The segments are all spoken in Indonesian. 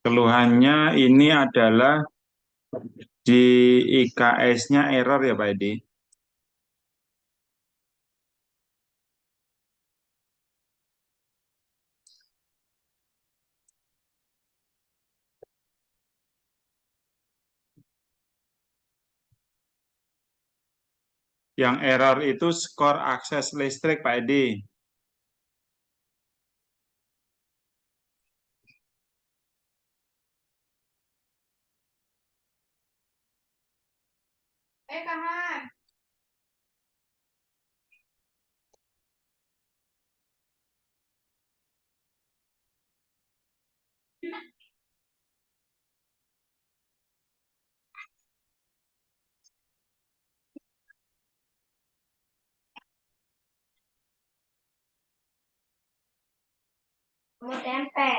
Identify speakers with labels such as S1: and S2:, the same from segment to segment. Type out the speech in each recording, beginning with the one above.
S1: Keluhannya ini adalah di IKS-nya error ya Pak Edi. Yang error itu skor akses listrik Pak Edi.
S2: Kahan. Mau tempe.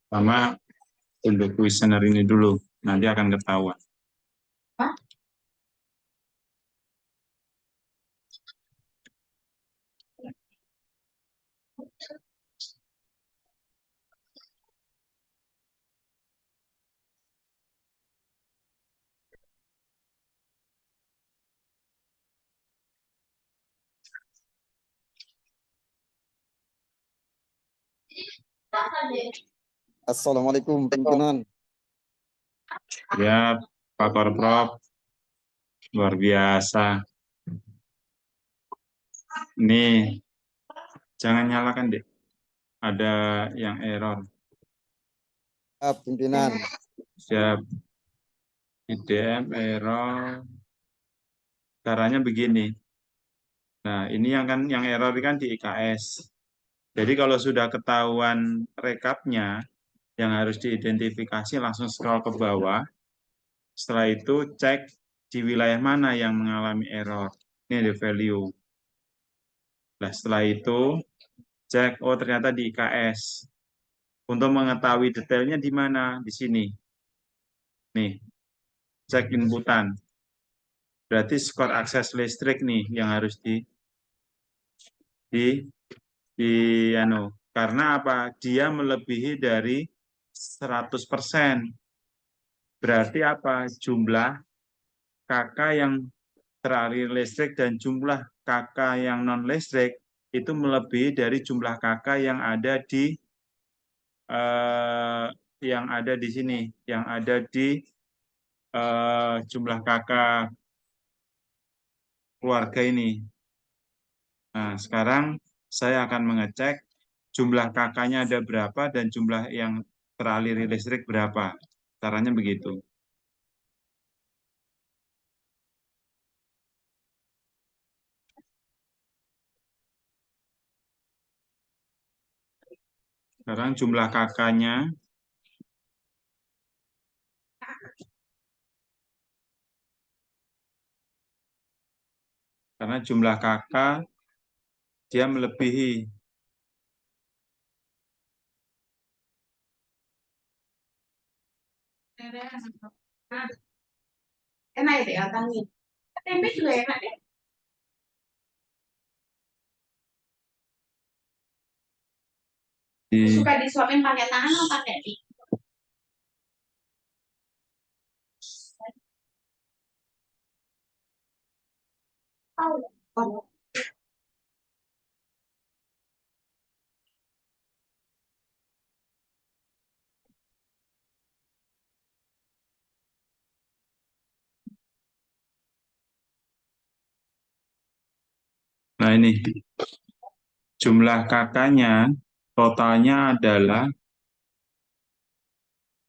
S1: Sama untuk kuesioner ini dulu, nanti akan ketahuan.
S2: Hah?
S3: Assalamualaikum pimpinan.
S1: Ya, Pak Korprov, luar biasa. Nih, jangan nyalakan deh. Ada yang error.
S3: Pimpinan.
S1: Siap. IDM error. Caranya begini. Nah, ini yang error kan di IKS. Jadi kalau sudah ketahuan rekapnya, yang harus diidentifikasi langsung scroll ke bawah. Setelah itu cek di wilayah mana yang mengalami error. Ini ada value. Nah, setelah itu cek, oh ternyata di IKS. Untuk mengetahui detailnya di mana? Di sini. Nih, cek inputan. Berarti skor akses listrik nih yang harus di karena apa? Dia melebihi dari 100%. Berarti apa? Jumlah KK yang teralir listrik dan jumlah KK yang non listrik itu melebihi dari jumlah KK eh, yang ada di sini, yang ada di jumlah KK keluarga ini. Nah, sekarang saya akan mengecek jumlah KK-nya ada berapa dan jumlah yang teraliri listrik berapa. Caranya begitu. Sekarang jumlah KK-nya karena jumlah KK dia melebihi.
S2: Enak ya, Dek, Tangi. Tempe juga enak deh. Suka disuapin pakai tangan atau pakai mie? Oh.
S1: Nah ini jumlah KK-nya totalnya adalah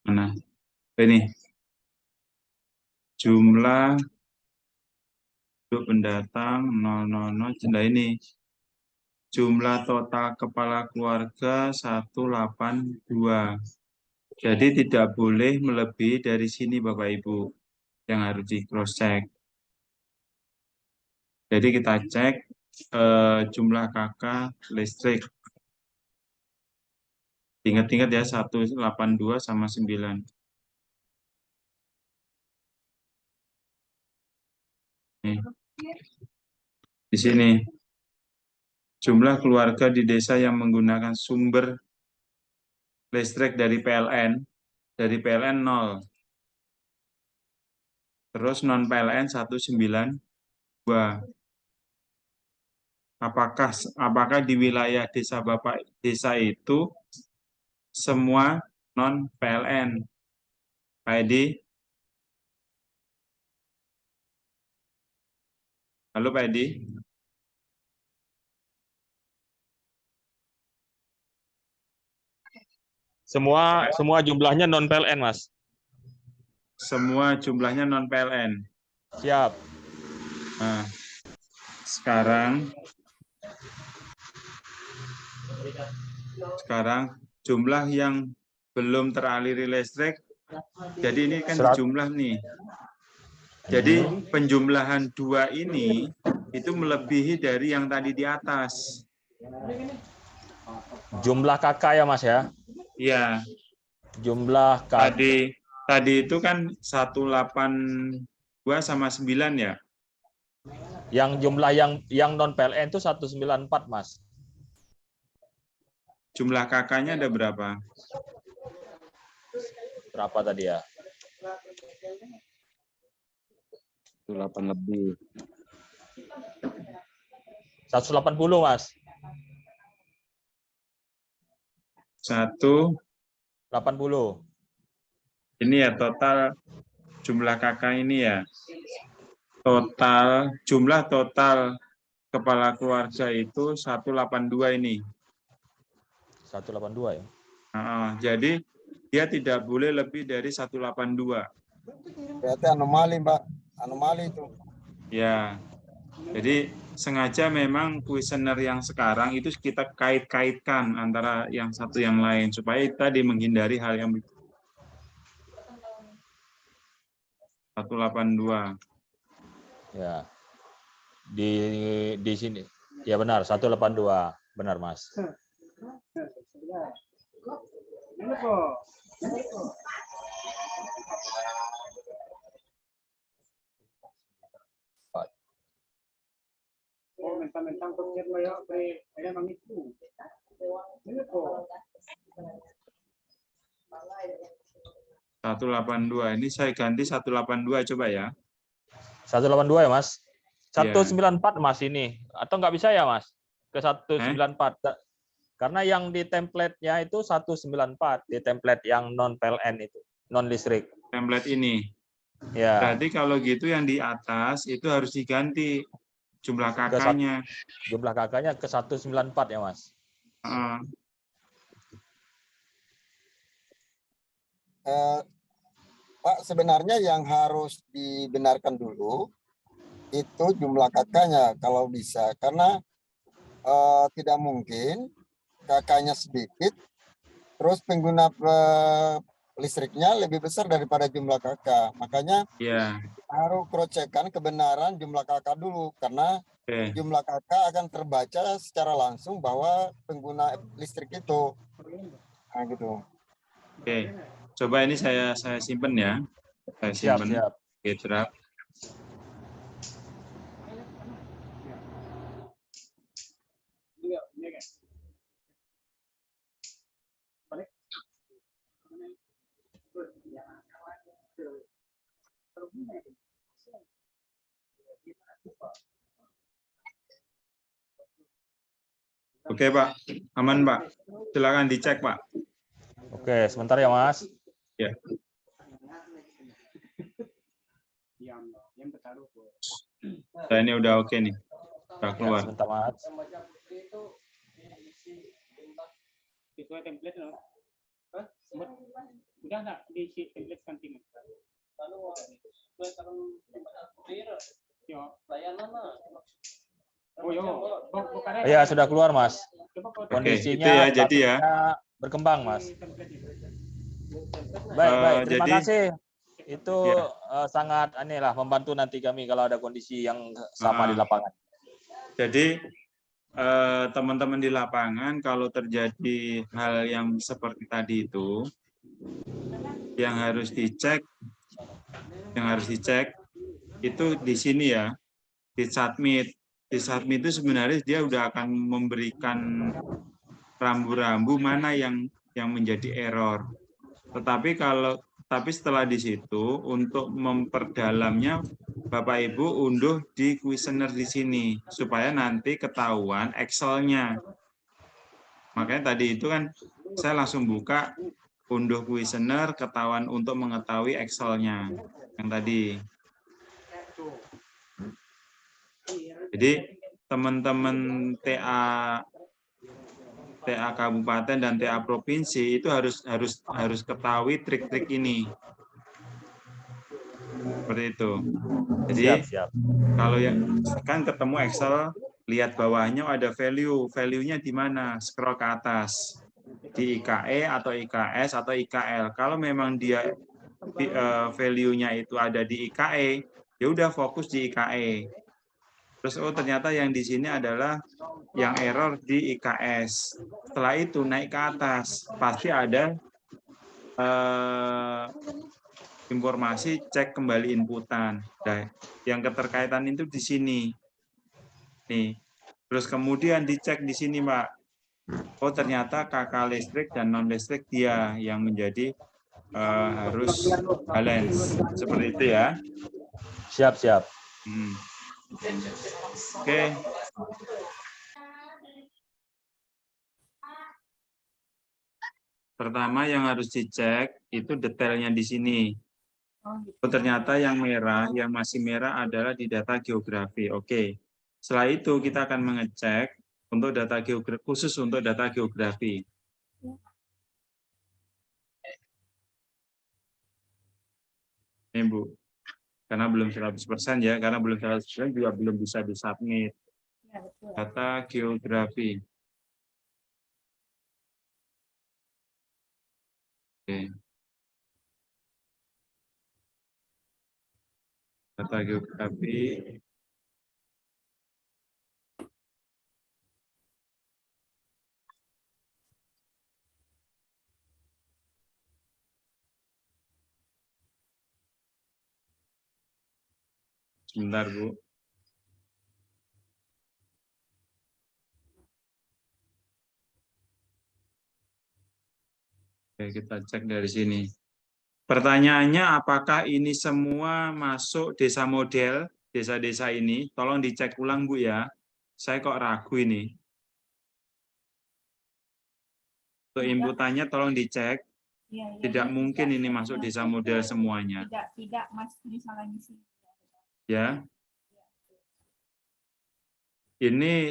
S1: mana? Ini jumlah penduduk pendatang 000. Nah, ini jumlah total kepala keluarga 182. Jadi tidak boleh melebihi dari sini Bapak Ibu yang harus di cross check. Jadi kita cek jumlah kakak listrik. Ingat-ingat ya 182 sama 9. Nih. Di sini jumlah keluarga di desa yang menggunakan sumber listrik dari PLN 0. Terus non PLN 192. Apakah di wilayah desa Bapak desa itu semua non PLN? Pak Edi? Halo Pak Edi?
S4: Semua jumlahnya non PLN, Mas.
S1: Semua jumlahnya non PLN.
S4: Siap.
S1: Nah, sekarang jumlah yang belum teraliri listrik. Jadi ini kan dijumlah nih. Jadi penjumlahan 2 ini itu melebihi dari yang tadi di atas.
S4: Jumlah kakak ya, Mas ya?
S1: Iya.
S4: Jumlah kakak.
S1: Tadi itu kan 182 sama 9 ya?
S4: Yang jumlah yang non PLN itu 194, Mas.
S1: Jumlah kakaknya ada berapa?
S4: Berapa tadi ya?
S3: 8 lebih.
S4: 180, Mas.
S1: 180. Ini ya total jumlah kakak ini ya. Jumlah total kepala keluarga itu 182 ini.
S4: 182 ya.
S1: Jadi dia tidak boleh lebih dari 182.
S3: Berarti anomali, Mbak. Anomali itu.
S1: Ya. Jadi sengaja memang kuesioner yang sekarang itu kita kait-kaitkan antara yang satu yang lain supaya tadi menghindari hal yang 182.
S4: Ya. Di sini. Ya benar, 182. Benar, Mas.
S5: Mentang-mentang konsep layak ada mamiku. Ini kok.
S1: 182. Ini saya ganti 182 coba ya.
S4: 182 ya, Mas?
S1: Iya.
S4: 194, Mas, ini. Atau nggak bisa ya, Mas? Ke 194. Karena yang di template-nya itu 194. Di template yang non-PLN itu. Non-listrik.
S1: Template ini.
S4: Ya.
S1: Berarti kalau gitu yang di atas itu harus diganti jumlah kakaknya.
S4: Jumlah kakaknya ke 194 ya, Mas?
S3: Pak, sebenarnya yang harus dibenarkan dulu itu jumlah kakaknya kalau bisa. Karena tidak mungkin kakaknya sedikit, terus pengguna listriknya lebih besar daripada jumlah kakak. Makanya harus cross-check-kan kebenaran jumlah kakak dulu, karena jumlah kakak akan terbaca secara langsung bahwa pengguna listrik itu. Nah, gitu.
S1: Oke, coba ini saya simpen ya. Saya simpen.
S4: Siap.
S1: Oke, draft. Oke, Pak. Aman, Pak. Silakan dicek, Pak.
S4: Oke, sebentar ya, Mas.
S1: Ya. Nah, ini udah oke nih. Udah keluar.
S4: Ya, sebentar, Mas.
S5: sesuai template loh. Hah? Udah nggak diisi template kanting? Yo. Oh yo, bukannya
S4: Ya, sudah keluar, Mas.
S5: coba kau
S1: Oke,
S4: Kondisinya
S1: itu ya, jadi ya.
S4: statusnya berkembang, Mas.
S5: template itu.
S4: Baik, baik.
S1: Eh,
S4: Terima
S1: jadi-
S4: kasih. Itu
S1: Ya.
S4: sangat aneh lah, membantu nanti kami kalau ada kondisi yang sama di lapangan.
S1: Jadi teman-teman di lapangan kalau terjadi hal yang seperti tadi itu, yang harus dicek itu di sini ya, di submit. Di submit itu sebenarnya dia udah akan memberikan rambu-rambu mana yang menjadi error. Tapi setelah di situ untuk memperdalamnya Bapak Ibu unduh di kuesioner di sini supaya nanti ketahuan Excel-nya. Makanya tadi itu kan saya langsung buka unduh kuesioner ketahuan untuk mengetahui Excel-nya yang tadi. Jadi teman-teman TA kabupaten dan TA provinsi itu harus ketahui trik-trik ini. Seperti itu. Jadi
S4: Siap.
S1: kalau yang kan ketemu Excel, lihat bawahnya ada value-nya di mana? Scroll ke atas. Di IKE atau IKS atau IKL. Kalau memang dia value-nya itu ada di IKE, ya udah fokus di IKE. Terus ternyata yang di sini adalah yang error di IKS. Setelah itu naik ke atas, pasti ada informasi cek kembali inputan. Nah, yang keterkaitan itu di sini. Nih. Terus kemudian dicek di sini, Pak. Oh, ternyata KK listrik dan non listrik dia yang menjadi harus balance. Seperti itu ya.
S4: Siap.
S1: Oke. Pertama yang harus dicek itu detailnya di sini. Oh, ternyata yang masih merah adalah di data geografi. Oke. Setelah itu kita akan mengecek untuk data geografi, khusus untuk data geografi. Ini Bu, karena belum 100% ya, karena belum 100% juga belum bisa disubmit. Data geografi. Oke. Data geografi. Sebentar, Bu. Oke, kita cek dari sini. Pertanyaannya, apakah ini semua masuk desa model, desa-desa ini? Tolong dicek ulang, Bu, ya. Saya kok ragu ini. Untuk inputannya tolong dicek. Tidak mungkin ini masuk desa model semuanya.
S2: Tidak, Mas, misalnya di sini.
S1: Ya. Ini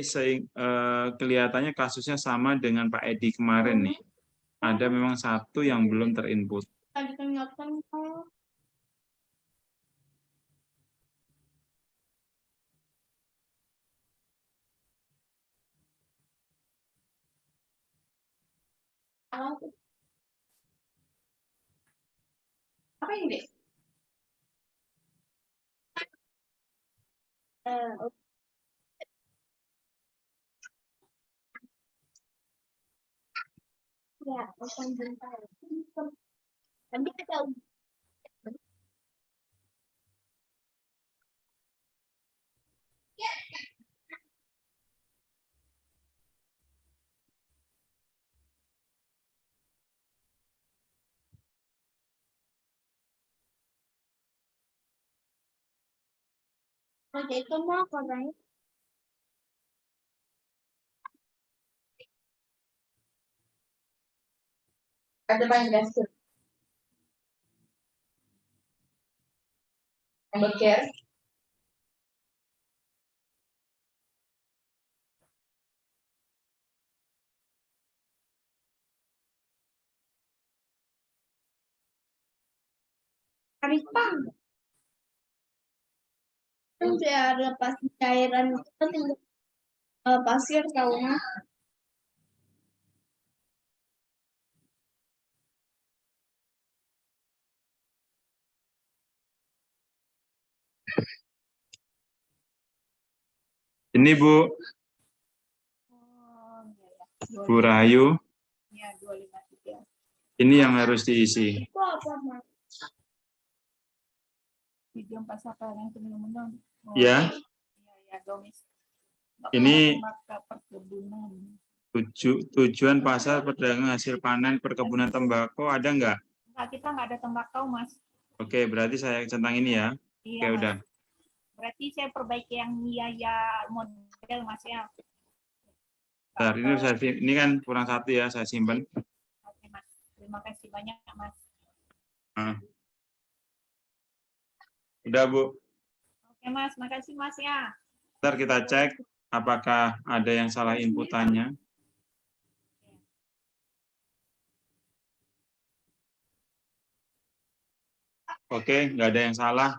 S1: kelihatannya kasusnya sama dengan Pak Edi kemarin nih. Ada memang satu yang belum terinput.
S2: Tadi kan ngeliatkan, apa ini, Dek? Ya, bukan bentar. Nanti kita itu mau apa, Bang? Ada banyak dasar. Yang boker. Pang. Kan saya ada pasti cairan itu kan pasir tahu nggak?
S1: Ini Bu, Bu Rahayu,
S2: Ya 253.
S1: ini yang harus diisi.
S2: Itu apa Mas?
S6: Video pasal yang menang.
S1: Ya,
S6: Ya, domis.
S1: ini
S6: Perkebunan.
S1: tujuan pasar perdagangan hasil panen perkebunan tembakau ada nggak?
S6: Enggak, kita nggak ada tembakau, Mas.
S1: Oke, berarti saya centang ini ya.
S6: Iya,
S1: Oke,
S6: Mas.
S1: udah.
S6: Berarti saya perbaiki yang ya model, Mas ya.
S1: Bentar, ini kan kurang satu ya, saya simpan.
S6: Oke, Mas. Terima kasih banyak, Mas.
S1: Nah. Udah Bu,
S6: Oke, Mas. Makasih, Mas ya.
S1: ntar kita cek apakah ada yang salah inputannya. Oke, nggak ada yang salah.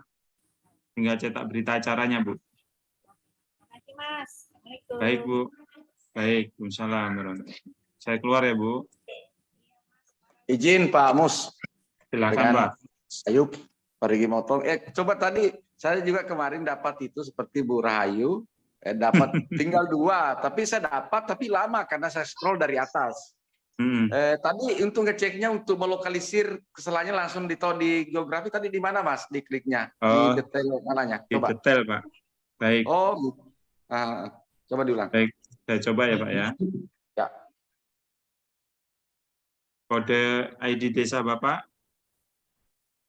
S1: Tinggal cetak berita acaranya, Bu.
S6: Makasih, Mas. Assalamualaikum.
S1: Baik, Bu. Baik, Waalaikumsalam warahmatullahi wabarakatuh. Saya keluar ya, Bu.
S7: Izin Pak Mus,
S1: Silakan,
S7: Dengan-
S1: Pak.
S7: Ayub, pergi motong. Coba tadi saya juga kemarin dapat itu seperti Bu Rahayu, dapat tinggal 2, tapi saya dapat tapi lama karena saya scroll dari atas. Tadi untuk ngeceknya untuk melokalisir kesalahannya langsung ditaruh di geografi tadi di mana Mas? Di kliknya,
S1: Oh,
S7: di detail mananya?
S1: di
S7: Coba.
S1: detail, Pak. Baik,
S7: Oh, coba diulang.
S1: baik. Saya coba ya, Pak ya.
S7: Ya.
S1: Kode ID desa Bapak.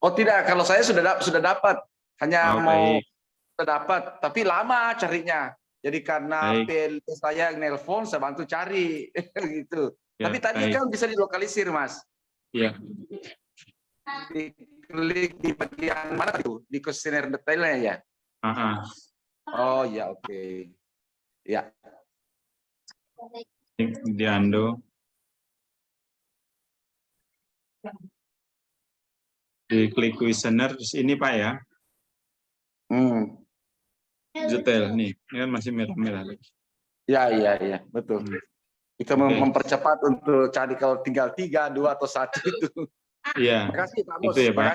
S7: Oh tidak, kalau saya sudah dapat, hanya
S1: Oh,
S7: mau
S1: baik.
S7: sudah dapat, tapi lama carinya. Jadi karena
S1: Baik.
S7: PLT saya nelpon, saya bantu cari gitu.
S1: Ya,
S7: Tapi tadi
S1: baik.
S7: kan bisa dilokalisir, Mas.
S1: Ya,
S7: Diklik di bagian mana tuh? Di kuesioner detailnya ya?
S1: ah.
S7: Oh ya, oke. Ya.
S1: Di Ando. Di klik kuesioner, terus ini Pak ya, detail nih. Ini kan masih merah-merah.
S7: Ya, betul. Kita
S1: Oke.
S7: mempercepat untuk cari kalau tinggal 3, 2 atau 1 itu.
S1: Iya,
S7: Makasih Pak Mus.
S1: itu ya Pak.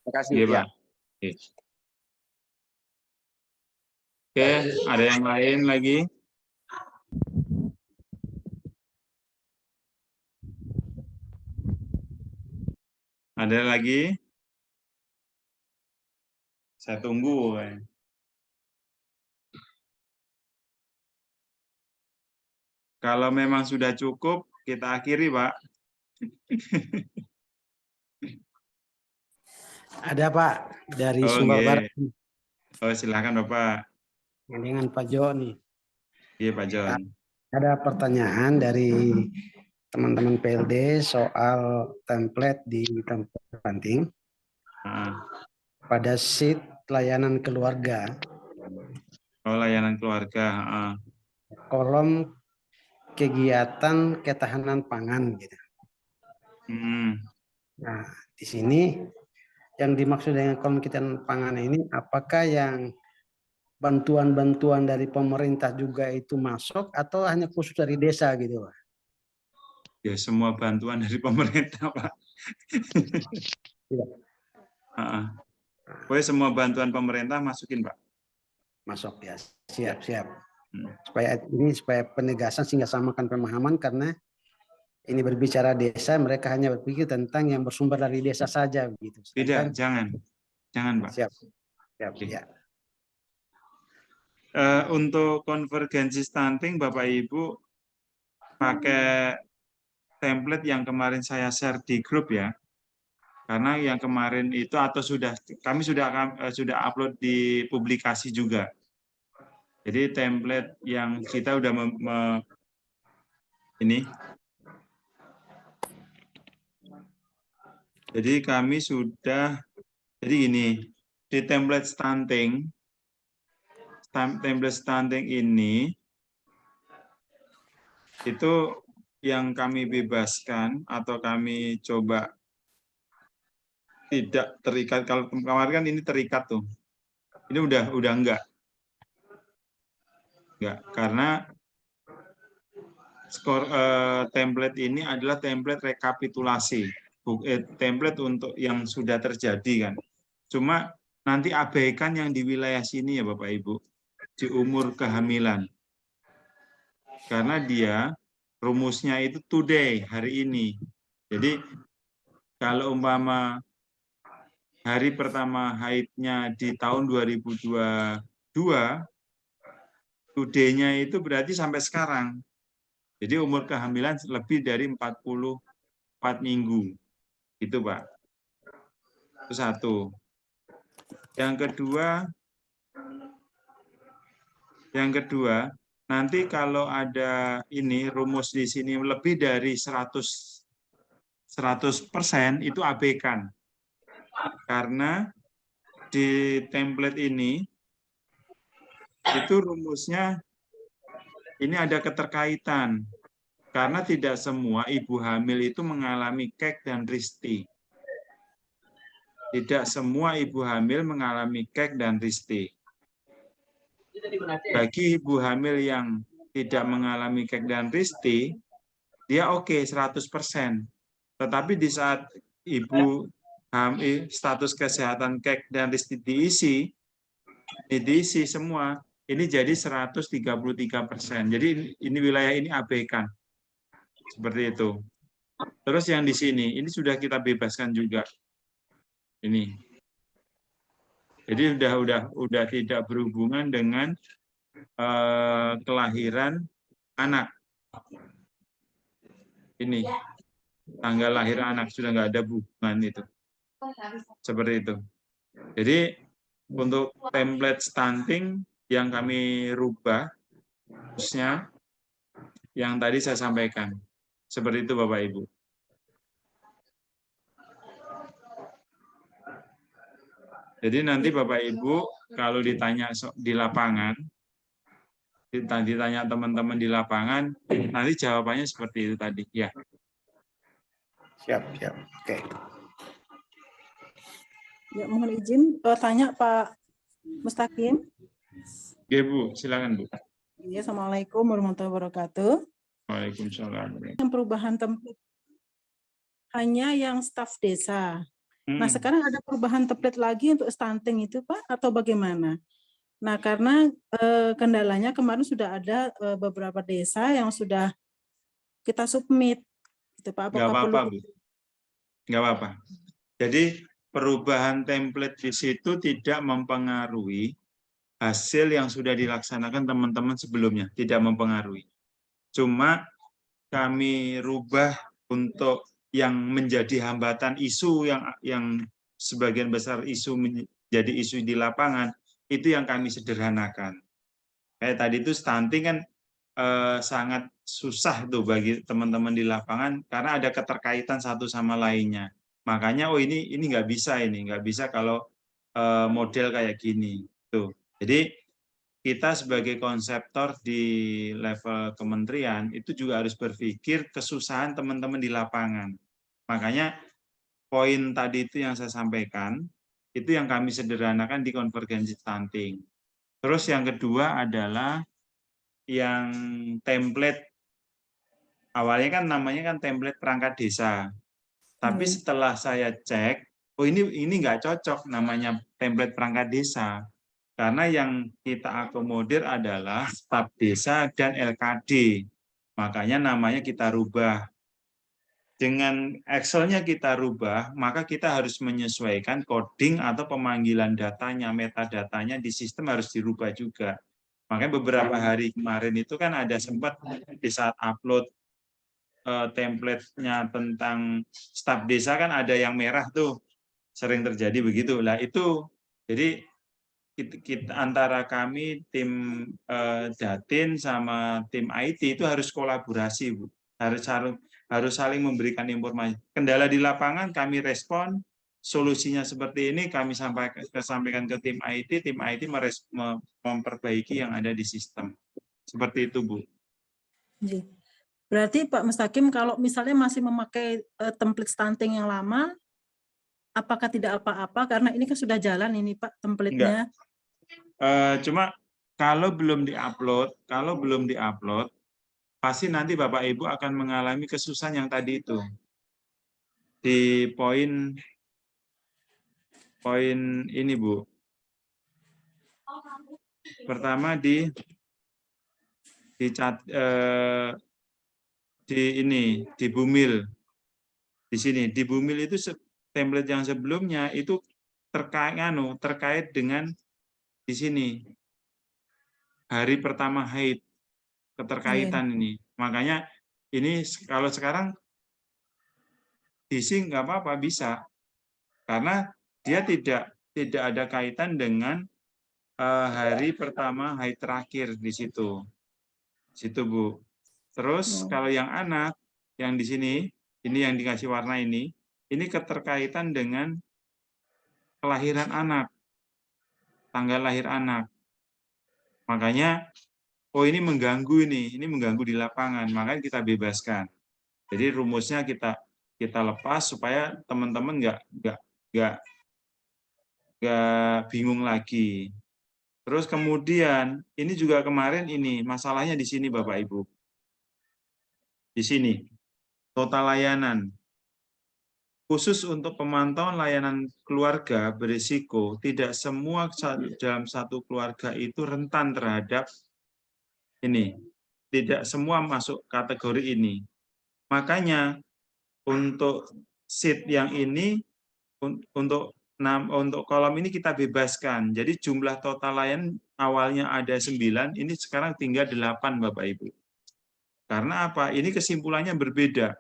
S7: Makasih.
S1: Iya,
S7: Ya.
S1: Pak. Oke. Oke, ada yang lain lagi? Ada lagi? Saya tunggu. Kalau memang sudah cukup, kita akhiri, Pak.
S5: Ada Pak dari
S1: Oh,
S5: Sumba
S1: nggih.
S5: Barat
S1: Oh, silakan Bapak.
S5: dengan Pak Jo nih.
S1: Iya, Pak John.
S5: Ada pertanyaan dari teman-teman PLD soal template di tempat penting
S1: Ah.
S5: pada sheet layanan keluarga,
S1: Oh, layanan keluarga. Ah.
S5: kolom kegiatan ketahanan pangan gitu. Nah, di sini yang dimaksud dengan kolom ketahanan pangan ini apakah yang bantuan-bantuan dari pemerintah juga itu masuk atau hanya khusus dari desa gitu, Pak?
S1: Ya, semua bantuan dari pemerintah, Pak.
S5: Iya.
S1: Pokoknya semua bantuan pemerintah masukin, Pak.
S5: Masuk ya, siap.
S1: Hmm.
S5: Supaya penegasan sehingga samakan pemahaman karena ini berbicara desa, mereka hanya berpikir tentang yang bersumber dari desa saja begitu.
S1: Tidak, jangan, Pak.
S5: Siap.
S1: Oke.
S5: Ya.
S1: Untuk konvergensi stunting, Bapak Ibu pakai template yang kemarin saya share di grup ya. Karena yang kemarin itu atau kami sudah upload di publikasi juga. Jadi template yang kita udah ini. Jadi kami sudah, jadi gini, di template stunting ini itu yang kami bebaskan atau kami coba tidak terikat. Kalau kemarin kan ini terikat tuh. Ini udah enggak. Enggak, karena template ini adalah template rekapitulasi, template untuk yang sudah terjadi kan. Cuma nanti abaikan yang di wilayah sini ya Bapak Ibu, di umur kehamilan. Karena dia rumusnya itu today, hari ini. Jadi kalau umpama hari pertama haidnya di tahun 2022, today-nya itu berarti sampai sekarang. Jadi umur kehamilan lebih dari 44 minggu. Itu Pak. Itu satu. Yang kedua, nanti kalau ada ini rumus di sini lebih dari 100% itu abaikan. Karena di template ini itu rumusnya ini ada keterkaitan. Karena tidak semua ibu hamil itu mengalami KEK dan RISTI. Tidak semua ibu hamil mengalami KEK dan RISTI. Bagi ibu hamil yang tidak mengalami KEK dan RISTI, dia oke 100%. Tetapi di saat ibu hamil status kesehatan KEK dan RISTI diisi semua, ini jadi 133%. Jadi ini wilayah ini abaikan. Seperti itu. Terus yang di sini, ini sudah kita bebaskan juga. Ini. Jadi udah tidak berhubungan dengan kelahiran anak. Ini tanggal lahir anak sudah nggak ada hubungan itu. Seperti itu. Jadi untuk template stunting yang kami rubah, khususnya yang tadi saya sampaikan. Seperti itu Bapak Ibu. Jadi nanti Bapak Ibu kalau ditanya di lapangan, ditanya teman-teman di lapangan, nanti jawabannya seperti itu tadi. Ya.
S8: Siap. Oke.
S9: Ya, mohon izin tanya Pak Mustaqim.
S1: Ya Bu, silakan Bu.
S9: Ya, Assalamualaikum warahmatullahi wabarakatuh.
S1: Waalaikumsalam.
S9: Yang perubahan template hanya yang staf desa. Nah, sekarang ada perubahan template lagi untuk stunting itu Pak, atau bagaimana? Nah, karena kendalanya kemarin sudah ada beberapa desa yang sudah kita submit. Gitu, Pak.
S1: Nggak apa-apa, Bu. Nggak apa-apa. Jadi perubahan template di situ tidak mempengaruhi hasil yang sudah dilaksanakan teman-teman sebelumnya, tidak mempengaruhi. Cuma kami rubah untuk yang menjadi hambatan isu yang sebagian besar isu menjadi isu di lapangan, itu yang kami sederhanakan. Kayak tadi itu stunting kan sangat susah tuh bagi teman-teman di lapangan karena ada keterkaitan satu sama lainnya. Makanya ini nggak bisa kalau model kayak gini tuh. Jadi kita sebagai konseptor di level kementerian itu juga harus berpikir kesusahan teman-teman di lapangan. Makanya poin tadi itu yang saya sampaikan itu yang kami sederhanakan di konvergensi stunting. Terus yang kedua adalah yang template, awalnya kan namanya kan template perangkat desa. Tapi setelah saya cek, oh ini nggak cocok namanya template perangkat desa. Karena yang kita akomodir adalah staf desa dan LKD. Makanya namanya kita rubah. Dengan Excel-nya kita rubah, maka kita harus menyesuaikan coding atau pemanggilan datanya, metadatanya di sistem harus dirubah juga. Makanya beberapa hari kemarin itu kan ada sempat di saat upload template-nya tentang staf desa kan ada yang merah tuh, sering terjadi begitu. Lah itu, jadi kita antara kami tim Datin sama tim IT itu harus kolaborasi, Bu. Harus saling memberikan informasi. Kendala di lapangan kami respon, solusinya seperti ini kami sampaikan ke tim IT memperbaiki yang ada di sistem. Seperti itu, Bu.
S9: Berarti Pak Mustaqim kalau misalnya masih memakai template stunting yang lama, apakah tidak apa-apa karena ini kan sudah jalan ini Pak template-nya.
S1: Cuma kalau belum diupload, pasti nanti Bapak Ibu akan mengalami kesusahan yang tadi itu. Di poin ini, Bu. Pertama di Bumil. Di sini di Bumil itu template yang sebelumnya itu terkait dengan di sini hari pertama haid, keterkaitan ini. Makanya ini kalau sekarang diisi nggak apa-apa, bisa, karena dia tidak ada kaitan dengan hari pertama haid terakhir di situ Bu. Terus kalau yang anak yang di sini, ini yang dikasih warna ini keterkaitan dengan kelahiran anak, tanggal lahir anak. Makanya, oh ini mengganggu ini mengganggu di lapangan, makanya kita bebaskan. Jadi rumusnya kita lepas supaya teman-teman nggak bingung lagi. Terus kemudian ini juga kemarin ini masalahnya di sini Bapak Ibu. Di sini total layanan. Khusus untuk pemantauan layanan keluarga berisiko, tidak semua dalam satu keluarga itu rentan terhadap ini. Tidak semua masuk kategori ini. Makanya untuk sheet yang ini, untuk kolom ini kita bebaskan. Jadi jumlah total layanan awalnya ada 9, ini sekarang tinggal 8 Bapak Ibu. Karena apa? Ini kesimpulannya berbeda.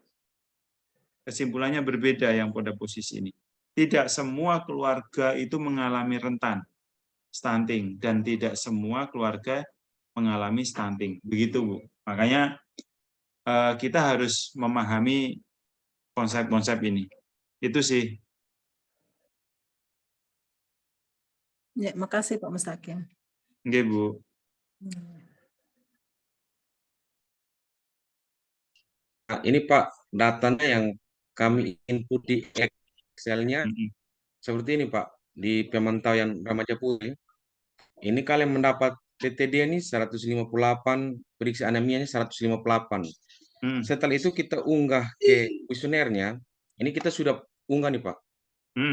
S1: Kesimpulannya berbeda yang pada posisi ini. Tidak semua keluarga itu mengalami rentan stunting dan tidak semua keluarga mengalami stunting. Begitu, Bu. Makanya kita harus memahami konsep-konsep ini. Itu sih.
S9: Ya, makasih Pak Mustaqim.
S1: Oke, Bu.
S10: Nah, ini Pak, datanya yang kami input di Excel-nya seperti ini Pak. Di pemantauan remaja putih, ini kalian mendapat TTD ini 158, periksa anemianya 158. Setelah itu kita unggah ke kuesionernya, ini kita sudah unggah nih Pak.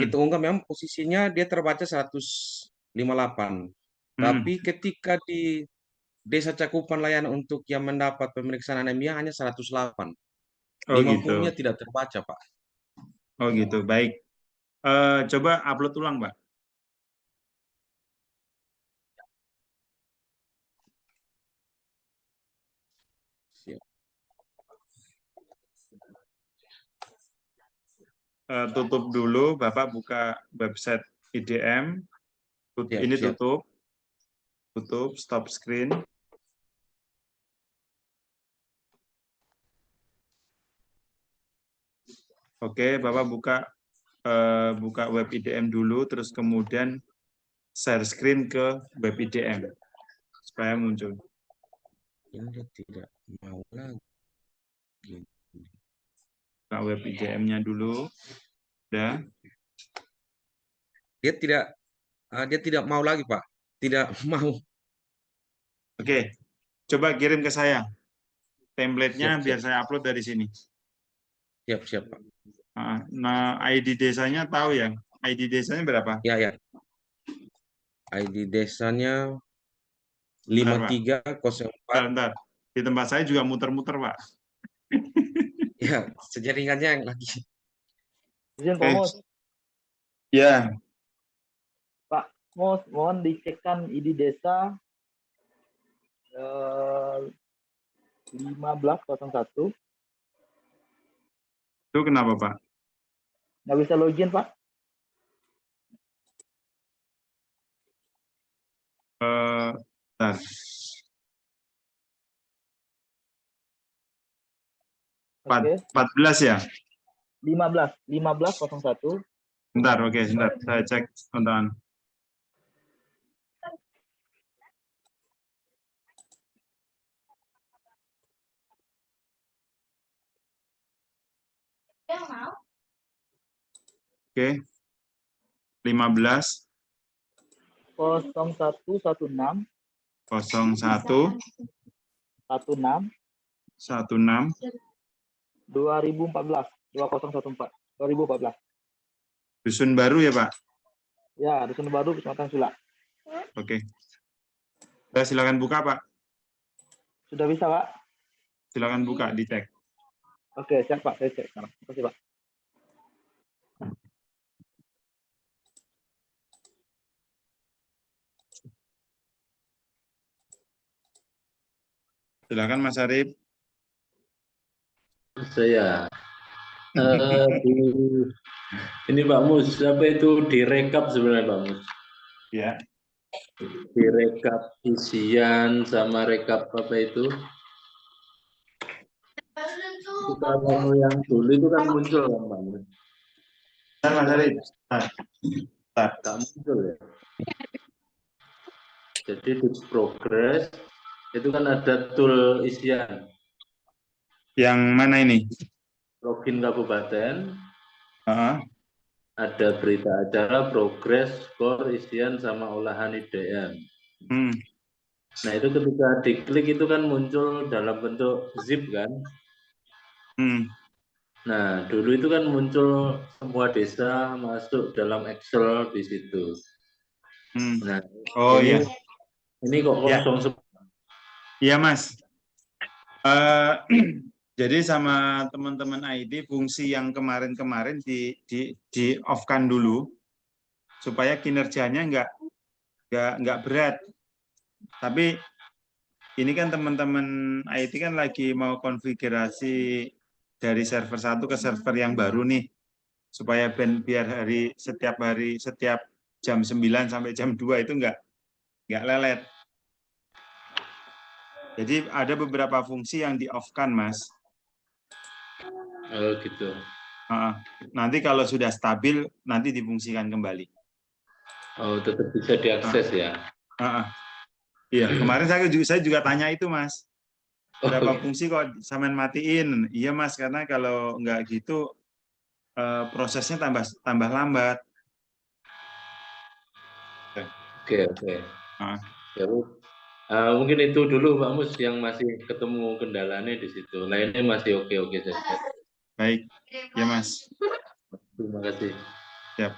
S10: Kita unggah memang posisinya dia terbaca 158. Tapi ketika di desa cakupan layanan untuk yang mendapat pemeriksaan anemia hanya 108. 50-nya
S1: gitu.
S10: tidak terbaca, Pak.
S1: Oh gitu, baik. Coba upload ulang, Pak.
S10: Siap.
S1: Tutup dulu, Bapak buka website IDM. Ini
S10: siap.
S1: Tutup, stop screen. Oke, Bapak buka web IDM dulu, terus kemudian share screen ke web IDM supaya muncul.
S10: Ini dia tidak mau lagi.
S1: Buka web IDM-nya dulu. Udah.
S10: Dia tidak mau lagi, Pak. Tidak mau.
S1: Oke, coba kirim ke saya. Template-nya biar saya upload dari sini.
S10: Siap, Pak.
S1: Nah, ID desanya tahu ya? ID desanya berapa?
S10: Ya. ID desanya 5304.
S1: Bentar. Di tempat saya juga muter-muter, Pak.
S10: Ya, sejaringannya yang lagi.
S11: Izin Pak Mus.
S1: Ya.
S11: Pak Mus, mohon dicekkan ID desa 1501.
S1: Itu kenapa, Pak?
S11: Nggak bisa login, Pak?
S1: Bentar.
S11: Oke.
S1: 14 ya?
S11: 1501.
S1: Bentar, oke, sebentar. Saya cek sebentar. Oke. 15
S11: 0116
S1: 01
S11: 16
S1: 16
S11: 2014 2014.
S1: Dusun Baru ya Pak?
S11: Ya, Dusun Baru, Kecamatan Sulak.
S1: Oke. Silakan buka Pak.
S11: Sudah bisa, Pak?
S1: Silakan buka, dicek.
S11: Oke, siap Pak. Saya cek sekarang. Terima kasih, Pak.
S1: Silakan Mas Arif.
S12: Saya ini Pak Mus, apa itu direkap sebenarnya Pak Mus?
S1: Ya.
S12: Direkap isian sama rekap apa itu? Kalau yang dulu itu kan muncul kan Pak Mus?
S1: Mas Arif.
S12: Tak muncul ya. Jadi di progres itu kan ada tool isian.
S1: Yang mana ini?
S12: Login kabupaten.
S1: Uh-huh.
S12: Ada berita acara, progres, skor, isian, sama olahan IDM. Nah itu ketika diklik itu kan muncul dalam bentuk zip kan. Nah dulu itu kan muncul semua desa masuk dalam Excel di situ. Nah ini kok kosong semua.
S1: Iya Mas. Jadi sama teman-teman IT fungsi yang kemarin-kemarin di off-kan dulu supaya kinerjanya nggak berat. Tapi ini kan teman-teman IT kan lagi mau konfigurasi dari server 1 ke server yang baru nih supaya biar setiap jam 9 sampai jam 2 itu nggak lelet. Jadi ada beberapa fungsi yang di off-kan Mas.
S12: Oh gitu.
S1: Nanti kalau sudah stabil nanti difungsikan kembali.
S12: Oh tetap bisa diakses ya.
S1: Iya kemarin saya juga tanya itu Mas. Berapa fungsi kok sampean matiin? Iya Mas karena kalau nggak gitu prosesnya tambah lambat.
S12: Oke. Mungkin itu dulu Pak Mus yang masih ketemu kendalanya di situ. Lainnya masih oke saja.
S1: Baik, ya Mas.
S12: Terima kasih.
S1: Siap.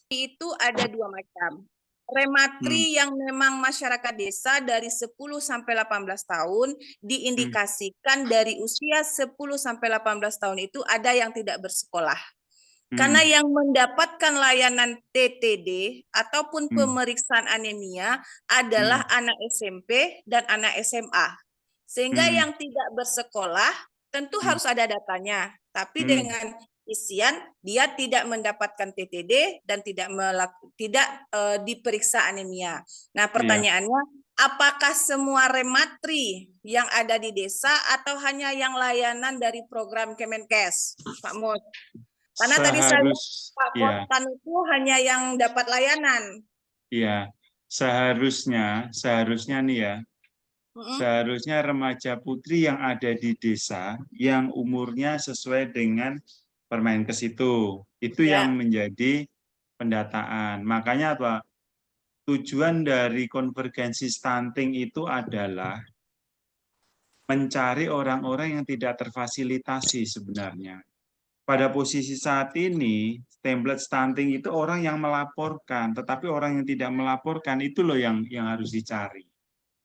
S13: Itu ada dua macam. Rematri yang memang masyarakat desa dari 10 sampai 18 tahun diindikasikan dari usia 10 sampai 18 tahun itu ada yang tidak bersekolah. Karena yang mendapatkan layanan TTD ataupun pemeriksaan anemia adalah anak SMP dan anak SMA. Sehingga yang tidak bersekolah tentu harus ada datanya. Tapi dengan isian dia tidak mendapatkan TTD dan tidak diperiksa anemia. Nah, pertanyaannya apakah semua rematri yang ada di desa atau hanya yang layanan dari program Kemenkes, Pak Mus? Karena tadi saya Pak Kotan itu hanya yang dapat layanan.
S1: Iya, seharusnya nih ya. Seharusnya remaja putri yang ada di desa yang umurnya sesuai dengan Permenkes itu yang menjadi pendataan. Makanya apa? Tujuan dari konvergensi stunting itu adalah mencari orang-orang yang tidak terfasilitasi sebenarnya. Pada posisi saat ini, template stunting itu orang yang melaporkan, tetapi orang yang tidak melaporkan itu loh yang harus dicari.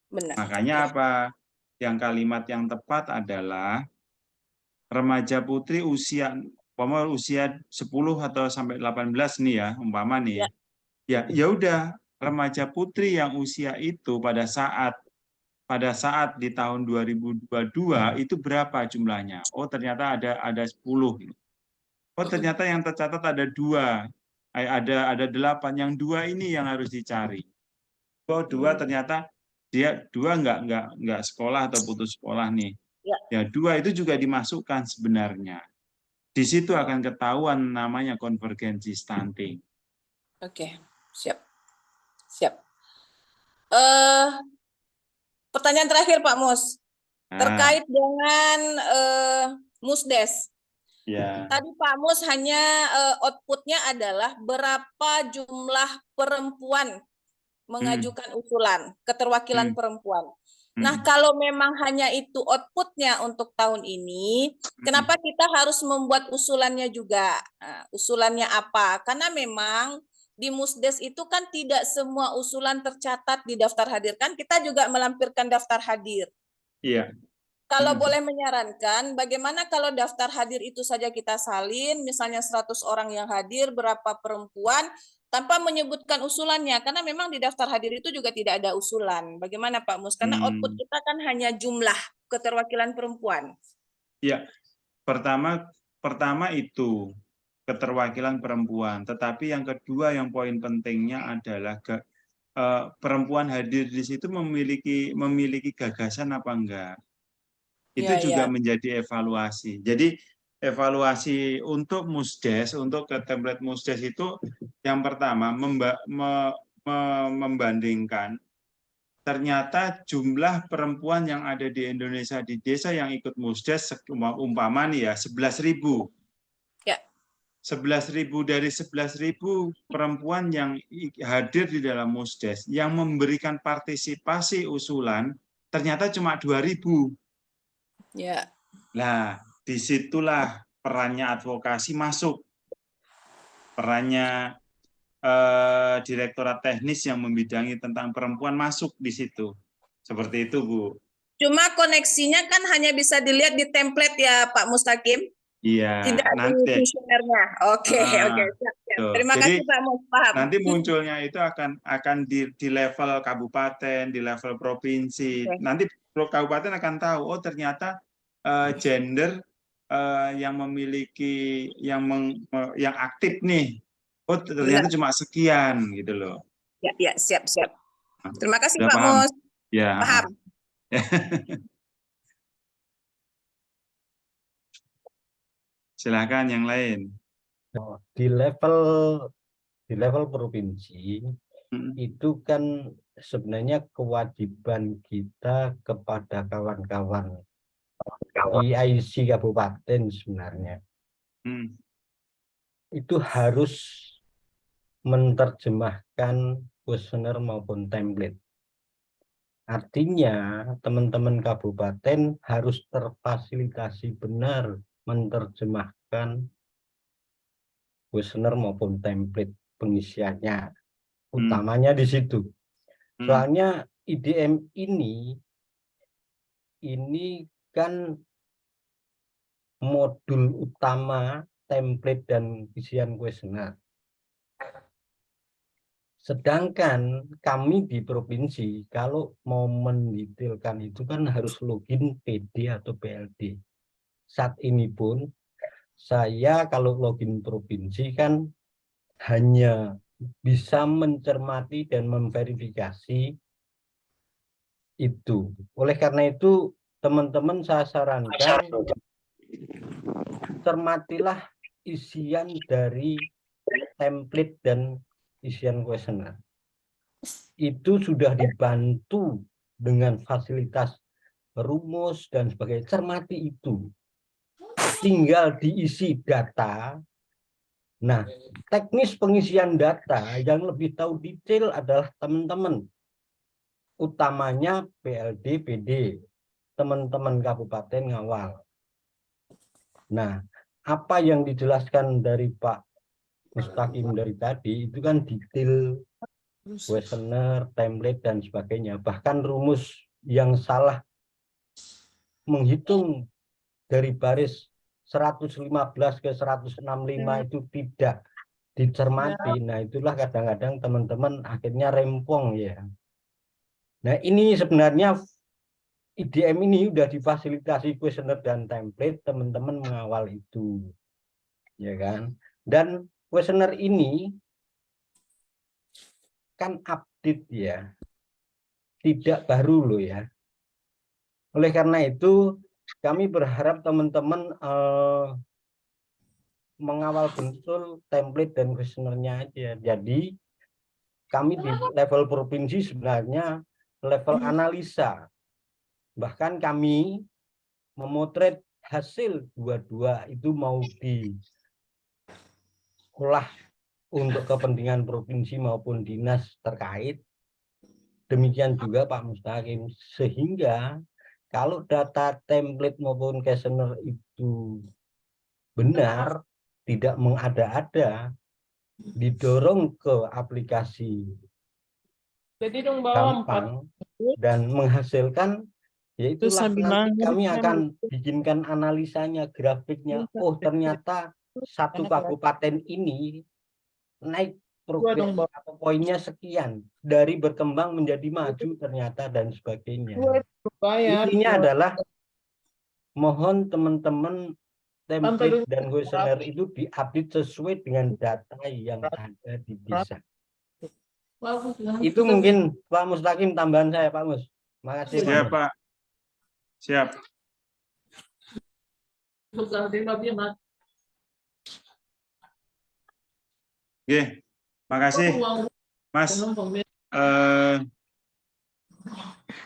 S13: Benar.
S1: Makanya apa? Yang kalimat yang tepat adalah remaja putri usia 10 atau sampai 18 nih ya, umpama nih. Ya udah, remaja putri yang usia itu pada saat di tahun 2022 itu berapa jumlahnya? Oh, ternyata ada 10. Oh, ternyata yang tercatat ada 2. Ada 8. Yang 2 ini yang harus dicari. Oh, 2 ternyata dia 2 nggak sekolah atau putus sekolah nih. Ya 2 itu juga dimasukkan sebenarnya. Di situ akan ketahuan namanya konvergensi stunting.
S13: Oke, siap. Pertanyaan terakhir Pak Mus. Terkait dengan Musdes.
S1: Ya.
S13: Tadi Pak Mus hanya outputnya adalah berapa jumlah perempuan mengajukan usulan, keterwakilan perempuan. Nah, kalau memang hanya itu outputnya untuk tahun ini, kenapa kita harus membuat usulannya juga? Nah, usulannya apa? Karena memang di Musdes itu kan tidak semua usulan tercatat di daftar hadir. Kan kita juga melampirkan daftar hadir.
S1: Iya.
S13: Kalau boleh menyarankan, bagaimana kalau daftar hadir itu saja kita salin, misalnya 100 orang yang hadir, berapa perempuan, tanpa menyebutkan usulannya, karena memang di daftar hadir itu juga tidak ada usulan. Bagaimana Pak Mus? Karena output kita kan hanya jumlah keterwakilan perempuan.
S1: Ya, pertama itu keterwakilan perempuan. Tetapi yang kedua, yang poin pentingnya adalah perempuan hadir di situ memiliki gagasan apa enggak. Itu juga menjadi evaluasi. Jadi evaluasi untuk Musdes, untuk ke template Musdes itu yang pertama membandingkan ternyata jumlah perempuan yang ada di Indonesia di desa yang ikut Musdes umpama nih ya 11.000.
S13: Ya.
S1: 11.000 dari 11.000 perempuan yang hadir di dalam Musdes yang memberikan partisipasi usulan ternyata cuma 2.000.
S13: Ya.
S1: Nah, disitulah perannya advokasi masuk. Perannya Direktorat Teknis yang membidangi tentang perempuan masuk di situ. Seperti itu, Bu.
S13: Cuma koneksinya kan hanya bisa dilihat di template ya, Pak Mustaqim?
S1: Iya,
S13: Tidak
S1: nanti.
S13: di kuesionernya. Oke. Siap. Terima
S1: Jadi,
S13: kasih Pak Mus, paham.
S1: nanti munculnya itu akan di level kabupaten, di level provinsi. Nanti kabupaten akan tahu, oh ternyata gender yang memiliki yang aktif nih, oh ternyata cuma sekian gitu loh.
S13: Ya, siap. Terima kasih
S1: Udah
S13: Pak
S1: paham?
S13: Mus.
S1: Ya.
S13: Paham.
S1: Silakan yang lain.
S14: Di level provinsi itu kan sebenarnya kewajiban kita kepada kawan-kawan di IC kabupaten sebenarnya itu harus menerjemahkan kuesioner maupun template. Artinya teman-teman kabupaten harus terfasilitasi benar menerjemahkan kuesioner maupun template pengisiannya. Utamanya di situ. Soalnya IDM ini kan modul utama template dan isian kuesioner. Sedangkan kami di provinsi kalau mau mendetailkan itu kan harus login PD atau PLD. Saat ini pun saya kalau login provinsi kan hanya bisa mencermati dan memverifikasi itu. Oleh karena itu teman-teman saya sarankan cermatilah isian dari template dan isian kuesioner. Itu sudah dibantu dengan fasilitas rumus dan sebagainya. Cermati itu. Tinggal diisi data. Nah, teknis pengisian data yang lebih tahu detail adalah teman-teman. Utamanya PLD, PD, teman-teman kabupaten ngawal. Nah, apa yang dijelaskan dari Pak Mustaqim dari tadi itu kan detail kuesioner, template dan sebagainya. Bahkan rumus yang salah menghitung dari baris 115 ke 165 itu tidak dicermati. Nah, itulah kadang-kadang teman-teman akhirnya rempong ya. Nah, ini sebenarnya IDM ini sudah difasilitasi kuesioner dan template, teman-teman mengawal itu. Ya kan? Dan kuesioner ini kan update ya. Tidak baru loh ya. Oleh karena itu kami berharap teman-teman mengawal betul template dan kuesionernya aja. Jadi kami di level provinsi sebenarnya level analisa. Bahkan kami memotret hasil dua-dua itu mau diolah untuk kepentingan provinsi maupun dinas terkait. Demikian juga Pak Mustaqim, sehingga kalau data template maupun questionnaire itu benar, tidak mengada-ada, didorong ke aplikasi gampang dan menghasilkan, yaitulah nanti kami akan bikinkan analisanya, grafiknya. Oh, ternyata satu kabupaten ini naik progres atau poinnya sekian, dari berkembang menjadi maju ternyata, dan sebagainya. Intinya adalah mohon teman-teman template dan kuesioner itu diupdate sesuai dengan data yang ada di desa. Itu mungkin Pak Mustaqim tambahan saya, Pak Mus. Makasih.
S1: Siap, Pak. Siap. Oke, makasih, Mas.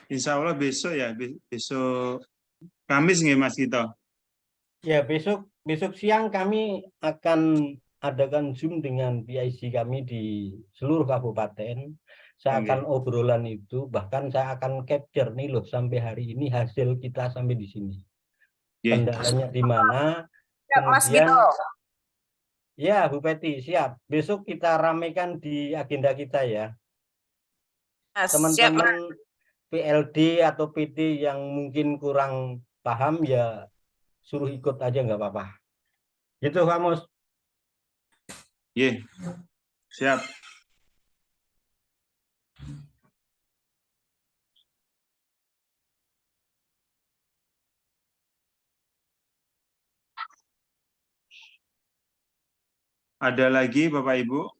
S1: Insya Allah besok ya, besok Kamis nggih Mas Gito?
S14: Ya, besok siang kami akan adakan Zoom dengan PIC kami di seluruh kabupaten. Saya akan obrolan itu, bahkan saya akan capture nih loh sampai hari ini hasil kita sampai di sini. Kendalanya di mana? Kemudian, ya Bu Peti, siap. Besok kita ramekan di agenda kita ya. Teman-teman PLD atau PD yang mungkin kurang paham ya suruh ikut aja nggak apa-apa. Gitu Pak Mus.
S1: Iya, siap. Ada lagi Bapak Ibu?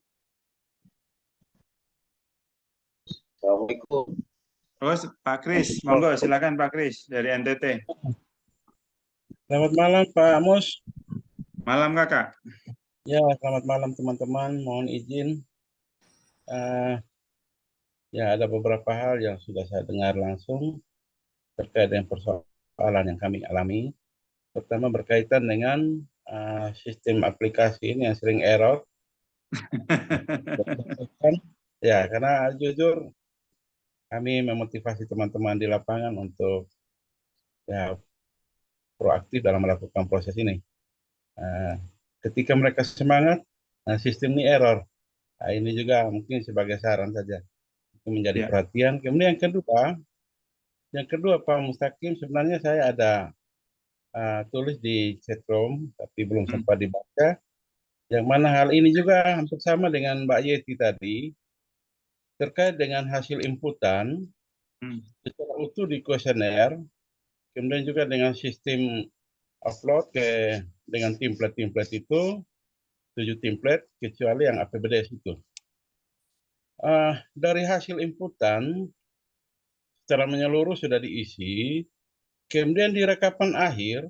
S12: Assalamualaikum.
S1: Oh, Pak Kris, monggo silakan Pak Kris dari NTT.
S15: Selamat malam Pak Mus.
S1: Malam Kakak.
S15: Ya, selamat malam teman-teman. Mohon izin. Ya, ada beberapa hal yang sudah saya dengar langsung terkait dengan persoalan yang kami alami. Pertama berkaitan dengan sistem aplikasi ini yang sering error. Ya, karena jujur kami memotivasi teman-teman di lapangan untuk ya proaktif dalam melakukan proses ini. Ketika mereka semangat, sistem ini error. Nah, ini juga mungkin sebagai saran saja. Itu menjadi perhatian. Kemudian yang kedua Pak Mustaqim, sebenarnya saya ada tulis di chatroom, tapi belum sempat dibaca. Yang mana hal ini juga hampir sama dengan Mbak Yeti tadi, terkait dengan hasil inputan secara utuh di kuesioner, kemudian juga dengan sistem upload dengan template itu, 7 template, kecuali yang APBDes itu. Dari hasil inputan, secara menyeluruh sudah diisi, kemudian di rekapan akhir,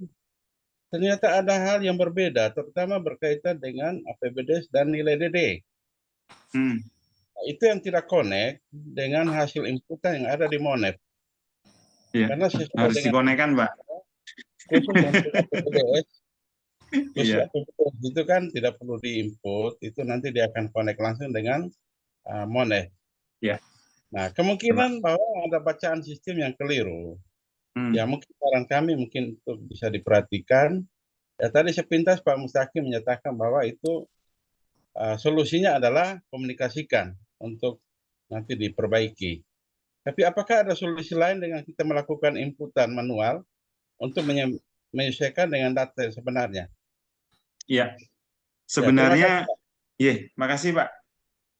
S15: ternyata ada hal yang berbeda, terutama berkaitan dengan APBDes dan nilai DD. Itu yang tidak connect dengan hasil inputan yang ada di Monep.
S1: Ya,
S15: karena
S1: harus dikonekkan, Pak.
S15: Itu kan tidak perlu diinput, itu nanti dia akan connect langsung dengan Monep.
S1: Ya.
S15: Nah, kemungkinan bahwa ada bacaan sistem yang keliru. Ya, mungkin saran kami mungkin itu bisa diperhatikan. Ya, tadi sepintas Pak Mustaqim menyatakan bahwa itu solusinya adalah komunikasikan untuk nanti diperbaiki. Tapi apakah ada solusi lain dengan kita melakukan inputan manual untuk menyesuaikan dengan data yang sebenarnya?
S1: Iya. Sebenarnya, makasih Pak.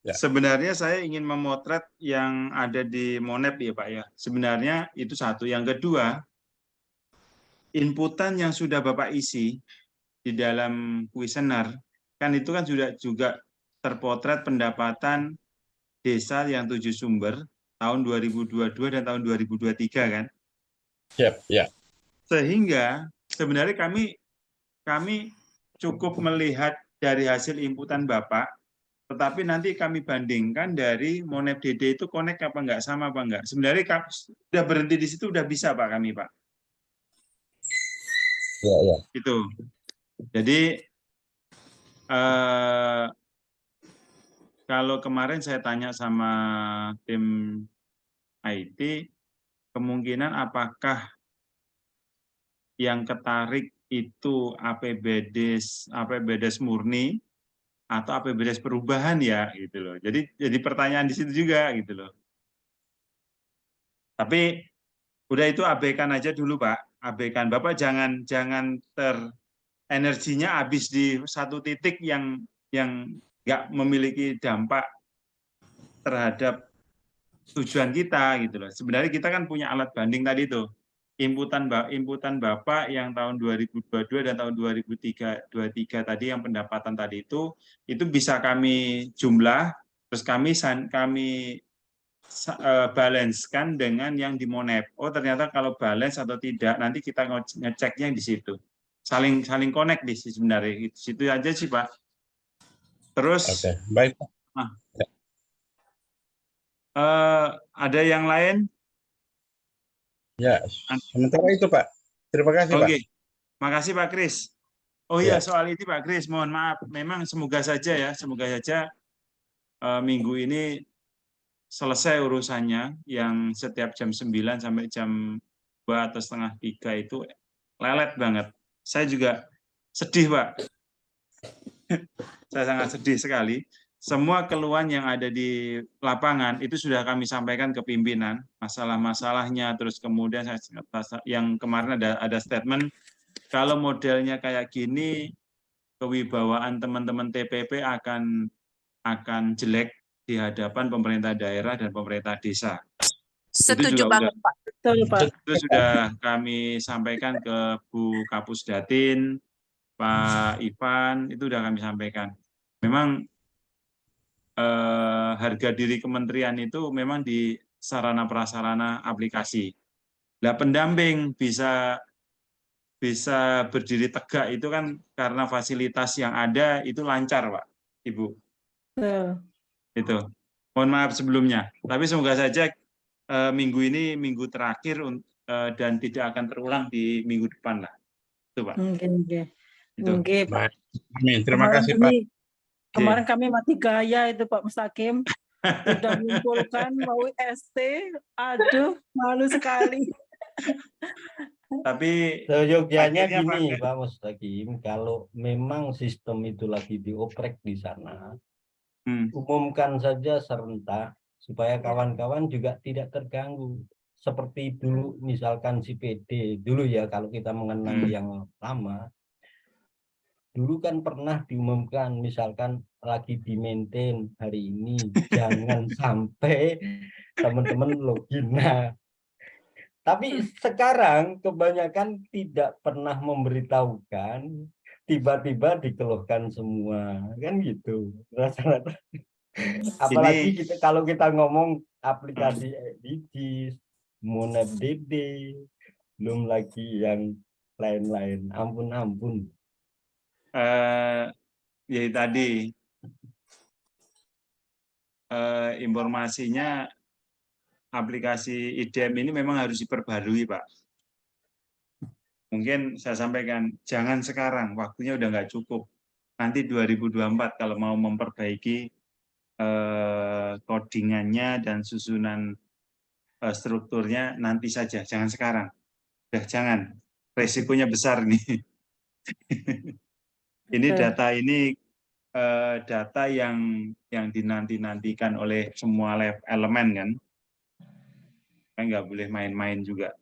S1: Ya. Sebenarnya saya ingin memotret yang ada di Monep ya Pak ya. Sebenarnya itu satu. Yang kedua, inputan yang sudah Bapak isi di dalam kuesioner, kan itu kan juga terpotret pendapatan desa yang 7 sumber tahun 2022 dan tahun 2023 kan?
S15: Ya.
S1: Sehingga sebenarnya kami cukup melihat dari hasil inputan Bapak, tetapi nanti kami bandingkan dari Monep DD itu connect apa enggak, sama apa enggak. Sebenarnya sudah berhenti di situ, udah bisa Pak kami Pak.
S15: Iya, iya.
S1: Itu. Jadi kalau kemarin saya tanya sama tim IT, kemungkinan apakah yang ketarik itu APBDes murni atau APBDes perubahan ya gitu loh. Jadi pertanyaan di situ juga gitu loh. Tapi udah itu abaikan aja dulu Pak, abaikan. Bapak jangan energinya habis di satu titik yang nggak memiliki dampak terhadap tujuan kita gitu loh. Sebenarnya kita kan punya alat banding tadi tuh. Inputan Bapak yang tahun 2022 dan tahun 2023 tadi yang pendapatan tadi itu bisa kami jumlah, terus kami balance-kan dengan yang di Monep. Oh ternyata kalau balance atau tidak nanti kita ngeceknya di situ. Saling connect di sebenarnya. Di situ aja sih Pak. Terus
S15: baik.
S1: ada yang lain?
S15: Ya, sementara itu Pak. Terima kasih Pak.
S1: Oke, makasih Pak Kris. Oh iya, soal ini Pak Kris, mohon maaf. Memang semoga saja minggu ini selesai urusannya yang setiap jam 9 sampai jam 2 atau setengah 3 itu lelet banget. Saya juga sedih Pak. Saya sangat sedih sekali. Semua keluhan yang ada di lapangan itu sudah kami sampaikan ke pimpinan, masalah-masalahnya, terus kemudian yang kemarin ada statement, kalau modelnya kayak gini, kewibawaan teman-teman TPP akan jelek di hadapan pemerintah daerah dan pemerintah desa.
S13: Setuju banget Pak.
S9: Betul Pak.
S1: Itu sudah kami sampaikan ke Bu Kapus Datin, Pak Ivan, itu sudah kami sampaikan. Memang harga diri kementerian itu memang di sarana prasarana aplikasi. Nah, pendamping bisa berdiri tegak itu kan karena fasilitas yang ada itu lancar, Pak, Ibu. Itu. Mohon maaf sebelumnya. Tapi semoga saja minggu ini minggu terakhir dan tidak akan terulang di minggu depan lah. Itu, Pak.
S9: Oke, Pak.
S15: Amin. Terima kasih Pak.
S9: Kemarin kami mati gaya itu Pak Mustaqim. Sudah mengumpulkan mau ST. Aduh, malu sekali.
S1: Tapi
S14: seyogyanya gini Pak Mustaqim, kalau memang sistem itu lagi dioprek di sana, umumkan saja serentak supaya kawan-kawan juga tidak terganggu. Seperti dulu misalkan si PD, dulu ya kalau kita mengenang yang lama, dulu kan pernah diumumkan misalkan lagi di-maintain hari ini, jangan sampai teman-teman login. Nah, tapi sekarang kebanyakan tidak pernah memberitahukan, tiba-tiba dikeluhkan semua, kan gitu. Rasa-rasa. Apalagi kalau kita ngomong aplikasi EDGIS, Monep DD, belum lagi yang lain-lain. Ampun.
S1: Ya tadi informasinya aplikasi IDM ini memang harus diperbarui Pak. Mungkin saya sampaikan jangan sekarang, waktunya udah nggak cukup. Nanti 2024 kalau mau memperbaiki codingannya dan susunan strukturnya nanti saja, jangan sekarang. Udah jangan, resikonya besar nih. Ini data yang dinanti-nantikan oleh semua elemen kan nggak boleh main-main juga.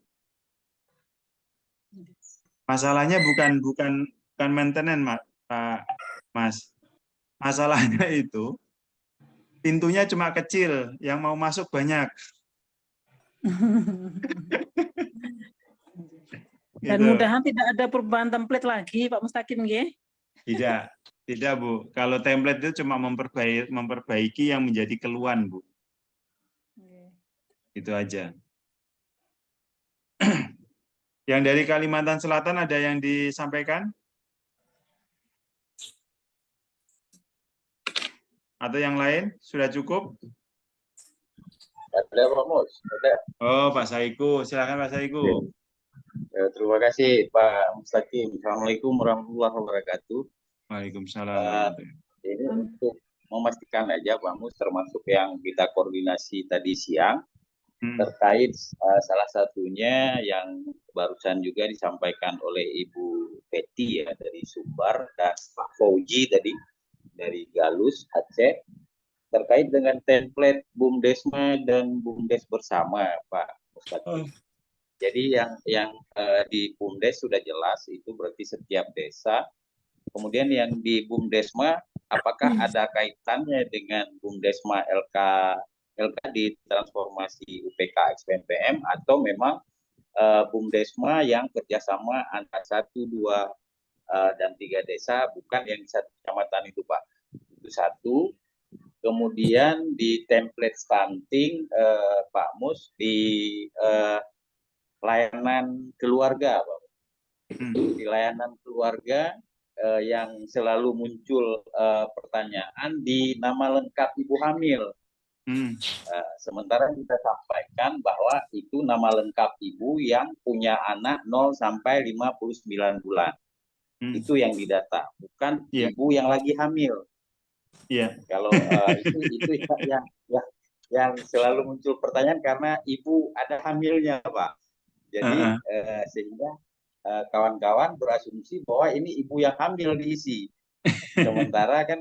S1: Masalahnya bukan maintenance Pak Mas. Masalahnya itu pintunya cuma kecil, yang mau masuk banyak.
S9: Dan mudahan tidak ada perubahan template lagi Pak Mustaqim nggih?
S1: Tidak Bu. Kalau template itu cuma memperbaiki yang menjadi keluhan Bu. Itu aja. Yang dari Kalimantan Selatan ada yang disampaikan? Atau yang lain? Sudah cukup?
S12: Ada Pak Mus. Ada.
S1: Oh Pak Saiku, silakan Pak Saiku.
S16: Terima kasih Pak Mustaqim. Assalamualaikum warahmatullahi wabarakatuh.
S1: Waalaikumsalam.
S16: Ini untuk memastikan aja Pak Mus, termasuk yang kita koordinasi tadi siang, terkait salah satunya yang barusan juga disampaikan oleh Ibu Betty ya dari Sumbar dan Pak Fauji tadi dari Galus Aceh, terkait dengan template BUMDesma dan BUMDes bersama Pak Mustaqim. Jadi yang di BUMDes sudah jelas, itu berarti setiap desa. Kemudian yang di BUMDesma, apakah ada kaitannya dengan BUMDesma LK di transformasi UPK XPMPM, atau memang BUMDesma yang kerjasama antara 1, 2, dan 3 desa, bukan yang di satu kecamatan itu Pak. Itu satu. Kemudian di template stunting Pak Mus, di layanan keluarga, Pak. Di layanan keluarga yang selalu muncul pertanyaan di nama lengkap ibu hamil. Sementara kita sampaikan bahwa itu nama lengkap ibu yang punya anak 0 sampai 59 bulan. Itu yang didata, bukan ibu yang lagi hamil. Kalau itu yang selalu muncul pertanyaan karena ibu ada hamilnya, Pak. Jadi sehingga kawan-kawan berasumsi bahwa ini ibu yang hamil diisi. Sementara kan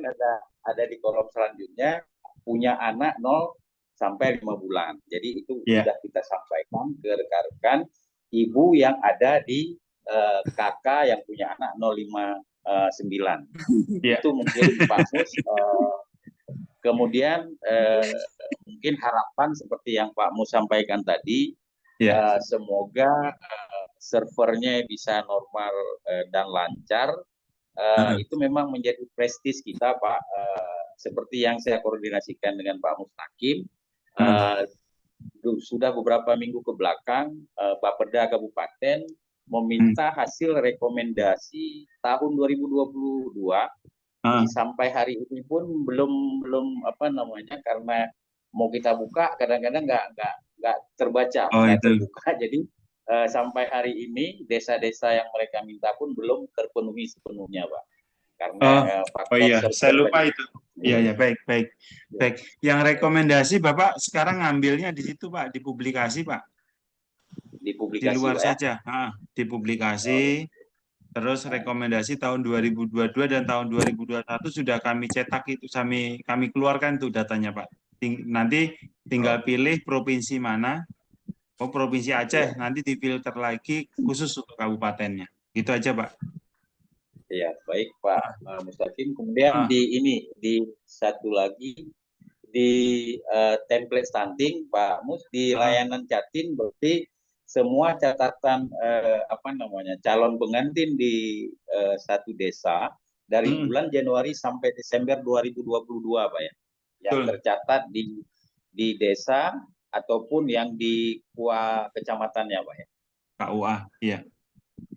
S16: ada di kolom selanjutnya punya anak 0 sampai 5 bulan. Jadi itu sudah kita sampaikan ke rekan-rekan ibu yang ada di kakak yang punya anak 059. Itu mungkin Pak Mus. Kemudian mungkin harapan seperti yang Pak Mus sampaikan tadi, semoga servernya bisa normal dan lancar. Itu memang menjadi prestis kita Pak, seperti yang saya koordinasikan dengan Pak Mustaqim. Sudah beberapa minggu ke belakang Bapeda Kabupaten meminta hasil rekomendasi tahun 2022. Sampai hari ini pun belum apa namanya, karena mau kita buka kadang-kadang nggak terbaca, nggak terbuka. Jadi sampai hari ini desa-desa yang mereka minta pun belum terpenuhi sepenuhnya, Pak. Karena
S1: saya lupa itu. Iya, baik. Yang rekomendasi Bapak sekarang ngambilnya di situ Pak, di publikasi Pak.
S16: Di publikasi,
S1: di luar
S16: Pak,
S1: saja, di publikasi. Terus rekomendasi tahun 2022 dan tahun 2021 sudah kami cetak, itu kami keluarkan tuh datanya Pak. Nanti tinggal pilih provinsi mana. Oh, provinsi Aceh, nanti difilter lagi khusus untuk kabupatennya. Gitu aja Pak.
S16: Iya, baik Pak Mustaqim. Kemudian di satu lagi di template stunting Pak Mus, di layanan Jatim berarti semua catatan calon pengantin di satu desa dari bulan Januari sampai Desember 2022 Pak ya, yang tercatat di desa ataupun yang di KUA kecamatannya Pak ya.
S1: KUA, iya.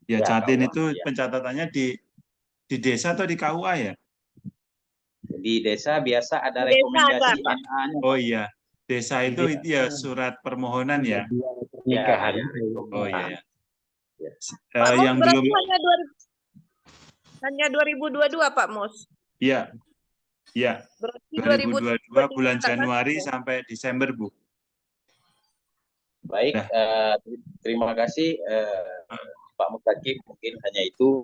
S1: Ya, Jatim itu pencatatannya di desa atau di KUA ya?
S16: Di desa biasa ada rekomendasi NA-nya.
S1: Oh iya, desa itu ya surat permohonan ya.
S16: Pernikahan.
S1: Oh iya.
S13: Yang belum hanya 2022 Pak Mus.
S1: Iya.
S13: Berarti
S1: 2022 bulan Januari sampai Desember, Bu.
S16: Baik, terima kasih Pak Mustaqim. Mungkin hanya itu.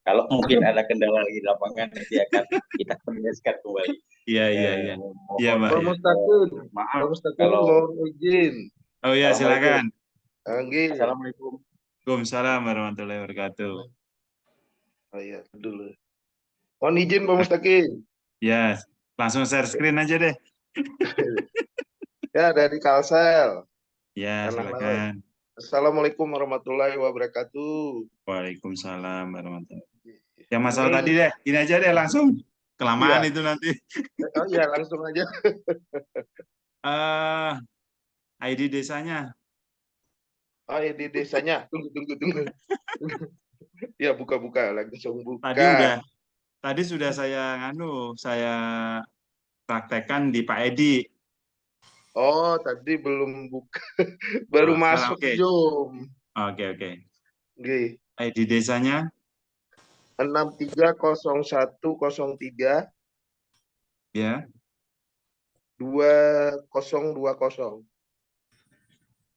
S16: Kalau mungkin ada kendala di lapangan nanti akan kita koordinasikan kembali.
S1: Iya, Pak.
S17: Pak Mustaqim,
S16: maaf
S17: kalau mohon izin.
S1: Oh iya, silakan.
S16: Assalamualaikum.
S1: Waalaikumsalam warahmatullahi wabarakatuh.
S17: Oh iya, dulu. Mohon izin Pak Mustaqim.
S1: Ya, langsung share screen aja deh.
S17: Ya, dari Kalsel.
S1: Ya, silakan.
S17: Assalamualaikum warahmatullahi wabarakatuh.
S1: Waalaikumsalam warahmatullahi wabarakatuh. Yang masalah tadi deh, ini aja deh langsung. Kelamaan itu nanti.
S17: Oh iya, langsung aja.
S1: ID desanya.
S17: Oh, ID desanya. Tunggu. Ya, buka, langsung buka.
S1: Tadi sudah saya praktekkan di Pak Edi.
S17: Oh, tadi belum buka. Baru masuk, Jom.
S1: Oke.
S17: Oke.
S1: ID desanya
S17: 630103
S1: ya.
S17: 2020.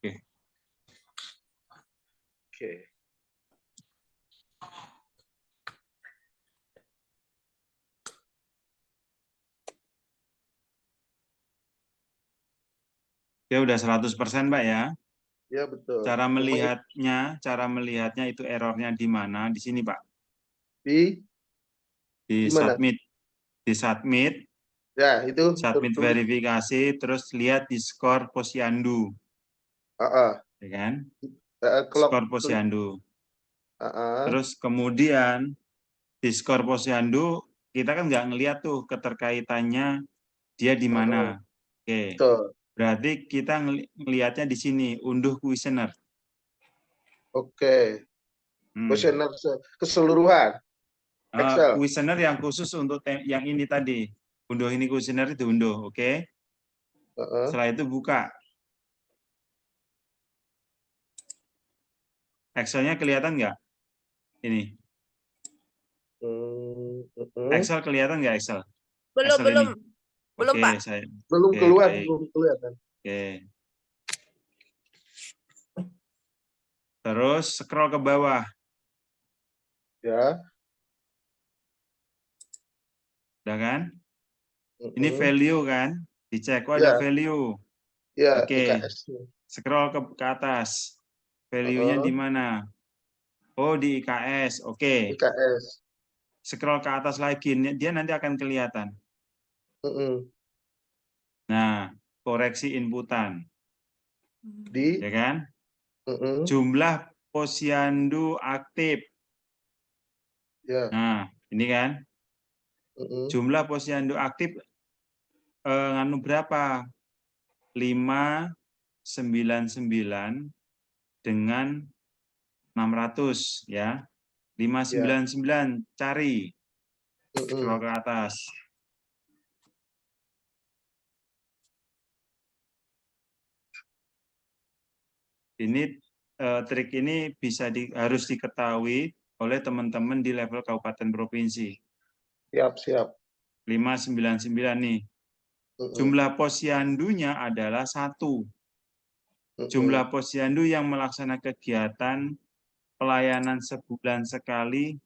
S1: Oke.
S17: Oke.
S1: Ya udah 100% Pak ya.
S17: Ya betul.
S1: Cara melihatnya itu errornya di mana? Di sini Pak.
S17: Di mana?
S1: Di submit.
S17: Ya itu.
S1: Submit verifikasi, terus lihat di skor posyandu. Ya kan? Skor posyandu. Terus kemudian di skor posyandu kita kan nggak ngelihat tuh keterkaitannya dia di mana. Oke.
S17: Betul.
S1: Berarti kita ngelihatnya di sini, unduh kuesioner.
S17: Oke. Kuesioner keseluruhan. Excel.
S1: Kuesioner yang khusus untuk yang ini tadi. Unduh ini kuesioner itu unduh, oke? Setelah itu buka. Excel-nya kelihatan nggak? Ini. Excel kelihatan nggak Excel?
S13: Belum, Pak.
S17: Belum keluar, belum kelihatan.
S1: Oke. Terus scroll ke bawah.
S17: Ya.
S1: Udah kan? Ini value kan? Dicek, ada value.
S17: Ya,
S1: Oke. Scroll ke atas. Value-nya di mana? Oh, di IKS. Oke.
S17: IKS.
S1: Scroll ke atas lagi, dia nanti akan kelihatan. Nah, koreksi inputan. Ya kan? Jumlah posyandu aktif. Nah, ini kan? Jumlah posyandu aktif nganu berapa? 599 dengan 600 ya. 599 cari. Scroll ke atas. Ini trik ini harus diketahui oleh teman-teman di level kabupaten provinsi.
S17: Siap.
S1: 599 nih. Jumlah posyandunya adalah 1. Jumlah posyandu yang melaksanakan kegiatan pelayanan sebulan sekali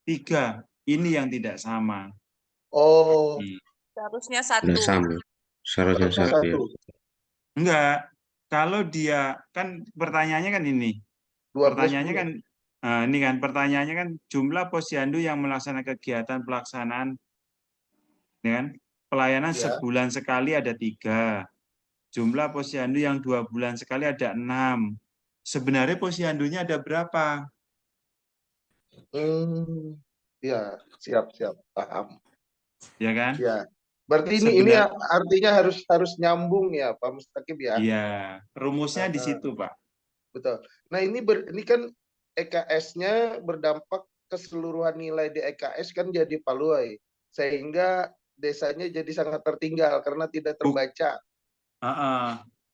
S1: 3. Ini yang tidak sama.
S17: Oh.
S13: Seharusnya 1.
S10: Udah sama. Seharusnya 1.
S1: Enggak. Kalau dia kan pertanyaannya kan ini. Pertanyaannya kan ini kan pertanyaannya kan jumlah posyandu yang melaksanakan kegiatan pelaksanaan ya kan? Pelayanan sebulan sekali ada 3. Jumlah posyandu yang 2 bulan sekali ada 6. Sebenarnya posyandunya ada berapa?
S17: Ya, siap. Paham.
S1: Ya kan?
S17: Ya. Berarti ini artinya harus nyambung ya, Pak Mustaqim ya?
S1: Iya, rumusnya di situ, Pak.
S17: Betul. Nah, ini kan EKS-nya berdampak keseluruhan nilai di EKS kan jadi paluai. Sehingga desanya jadi sangat tertinggal karena tidak terbaca.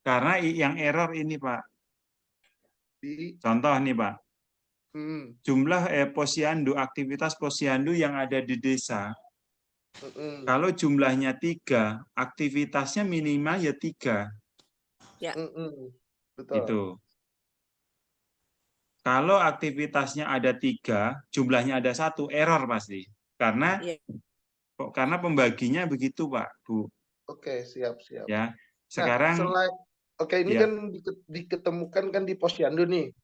S1: Karena yang error ini, Pak. Contoh nih, Pak. Jumlah posyandu, aktivitas posyandu yang ada di desa. Kalau jumlahnya 3, aktivitasnya minimal ya 3.
S13: Ya.
S17: Betul.
S1: Itu. Kalau aktivitasnya ada 3, jumlahnya ada 1, error pasti. Karena pembaginya begitu, Pak, Bu.
S17: Oke, siap.
S1: Ya. Sekarang
S17: ini kan diketemukan kan di posyandu nih.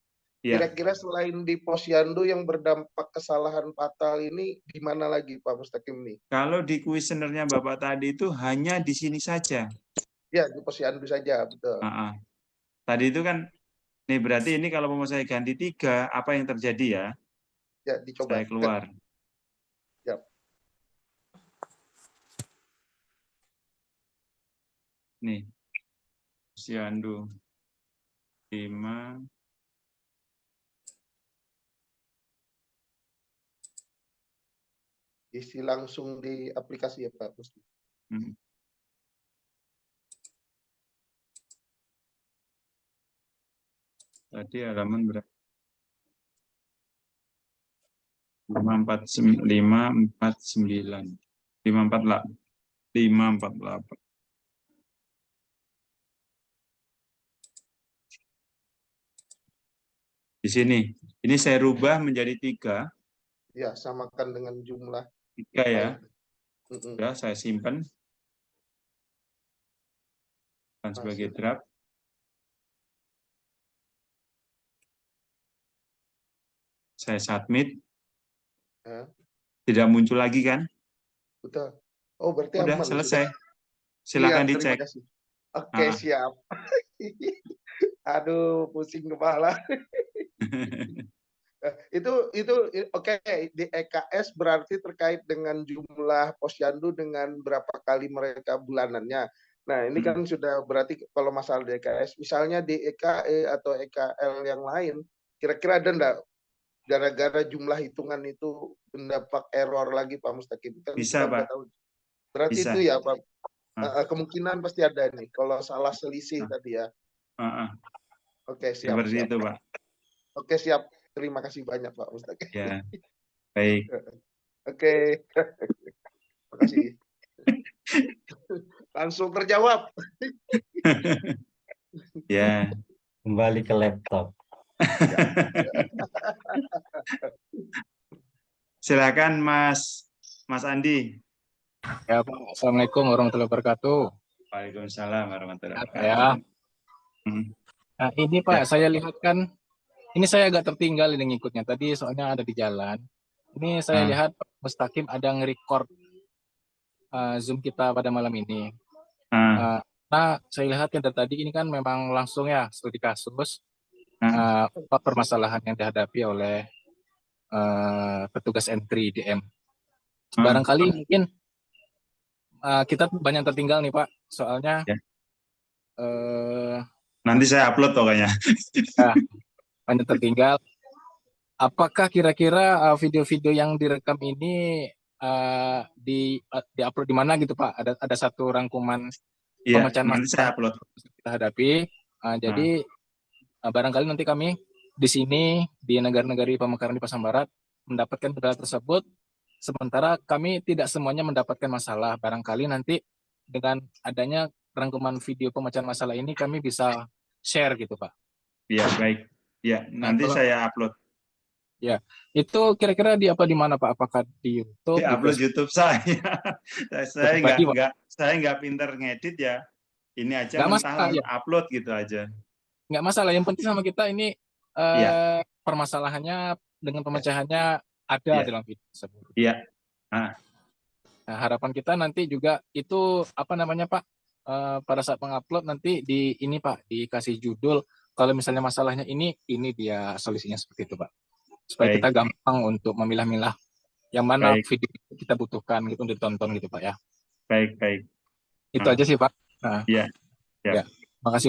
S17: Kira-kira selain di posyandu yang berdampak kesalahan fatal ini di mana lagi Pak Mustaqim nih?
S1: Kalau di kuesionernya Bapak tadi itu hanya di sini saja.
S17: Ya, di posyandu saja, betul.
S1: Tadi itu kan nih berarti ini kalau mau saya ganti 3, apa yang terjadi ya?
S17: Ya, dicoba.
S1: Saya keluar.
S17: Yap.
S1: Nih. Posyandu 5.
S17: Isi langsung di aplikasi ya Pak Musti.
S1: Tadi halaman berapa? 549. 548. Di sini. Ini saya rubah menjadi 3.
S17: Ya, samakan dengan jumlah
S1: 3 ya.
S17: Mm-mm.
S1: Sudah saya simpan. Dan sebagai draft. Saya submit.
S17: Ya,
S1: Tidak muncul lagi kan?
S17: betul. Oh, berarti
S1: Udah
S17: aman
S1: selesai.
S17: sudah.
S1: Silakan
S17: Iya,
S1: dicek.
S17: terima kasih. Oke, siap. Aduh, pusing kepala. Itu oke, di EKS berarti terkait dengan jumlah posyandu dengan berapa kali mereka bulanannya. Nah, ini kan sudah berarti kalau masalah di EKS, misalnya di EKE atau EKL yang lain, kira-kira ada enggak gara-gara jumlah hitungan itu mendapat error lagi Pak Mustaqim? Kan
S1: Bisa,
S17: kita nggak
S1: Pak.
S17: tahu. Berarti
S1: Bisa.
S17: itu ya Pak. Kemungkinan pasti ada nih kalau salah selisih tadi ya. Oke, siap.
S1: Seperti
S17: siap.
S1: itu, Pak.
S17: Oke, siap. Terima kasih banyak Pak Mustaqim.
S1: Ya. Baik.
S17: Oke. Terima kasih. Langsung terjawab.
S1: Ya.
S14: Kembali ke laptop.
S1: Silakan Mas Andi.
S18: Ya Pak, Assalamualaikum warahmatullahi wabarakatuh.
S1: Waalaikumsalam warahmatullahi wabarakatuh.
S18: Ya. Nah ini Pak, saya lihat kan, ini saya agak tertinggal ini ngikutnya. Tadi soalnya ada di jalan. Ini saya lihat Pak Mustaqim ada nge-record Zoom kita pada malam ini. Nah, saya lihat yang dari tadi ini kan memang langsung ya studi kasus apa permasalahan yang dihadapi oleh petugas entry DM. Barangkali mungkin kita banyak tertinggal nih Pak, soalnya
S1: nanti saya upload pokoknya.
S18: Ya, banyak tertinggal. Apakah kira-kira video-video yang direkam ini di-upload di mana gitu Pak? Ada satu rangkuman pemecahan
S1: nanti saya
S18: masalah
S1: upload.
S18: kita hadapi. Jadi barangkali nanti kami di sini di negara-negara pemekaran di Pasang Barat mendapatkan kendala tersebut, sementara kami tidak semuanya mendapatkan masalah. Barangkali nanti dengan adanya rangkuman video pemecahan masalah ini kami bisa share gitu Pak.
S1: Iya, baik. Ya, nanti saya upload.
S18: Ya, itu kira-kira di mana Pak? Apakah di YouTube?
S1: Di upload YouTube saya. saya nggak pinter ngedit ya. Ini aja
S18: Nggak
S1: mentah
S18: masalah, ya.
S1: upload gitu aja.
S18: Nggak masalah. Yang penting sama kita ini permasalahannya dengan pemecahannya ada dalam video tersebut.
S1: Iya.
S18: Nah, harapan kita nanti juga itu apa namanya Pak? Pada saat mengupload nanti di ini Pak dikasih judul. Kalau misalnya masalahnya ini dia solusinya seperti itu Pak. Supaya kita gampang untuk memilah-milah yang mana video kita butuhkan gitu untuk ditonton gitu Pak ya.
S1: Baik.
S18: Itu aja sih Pak.
S1: Iya.
S18: Ya.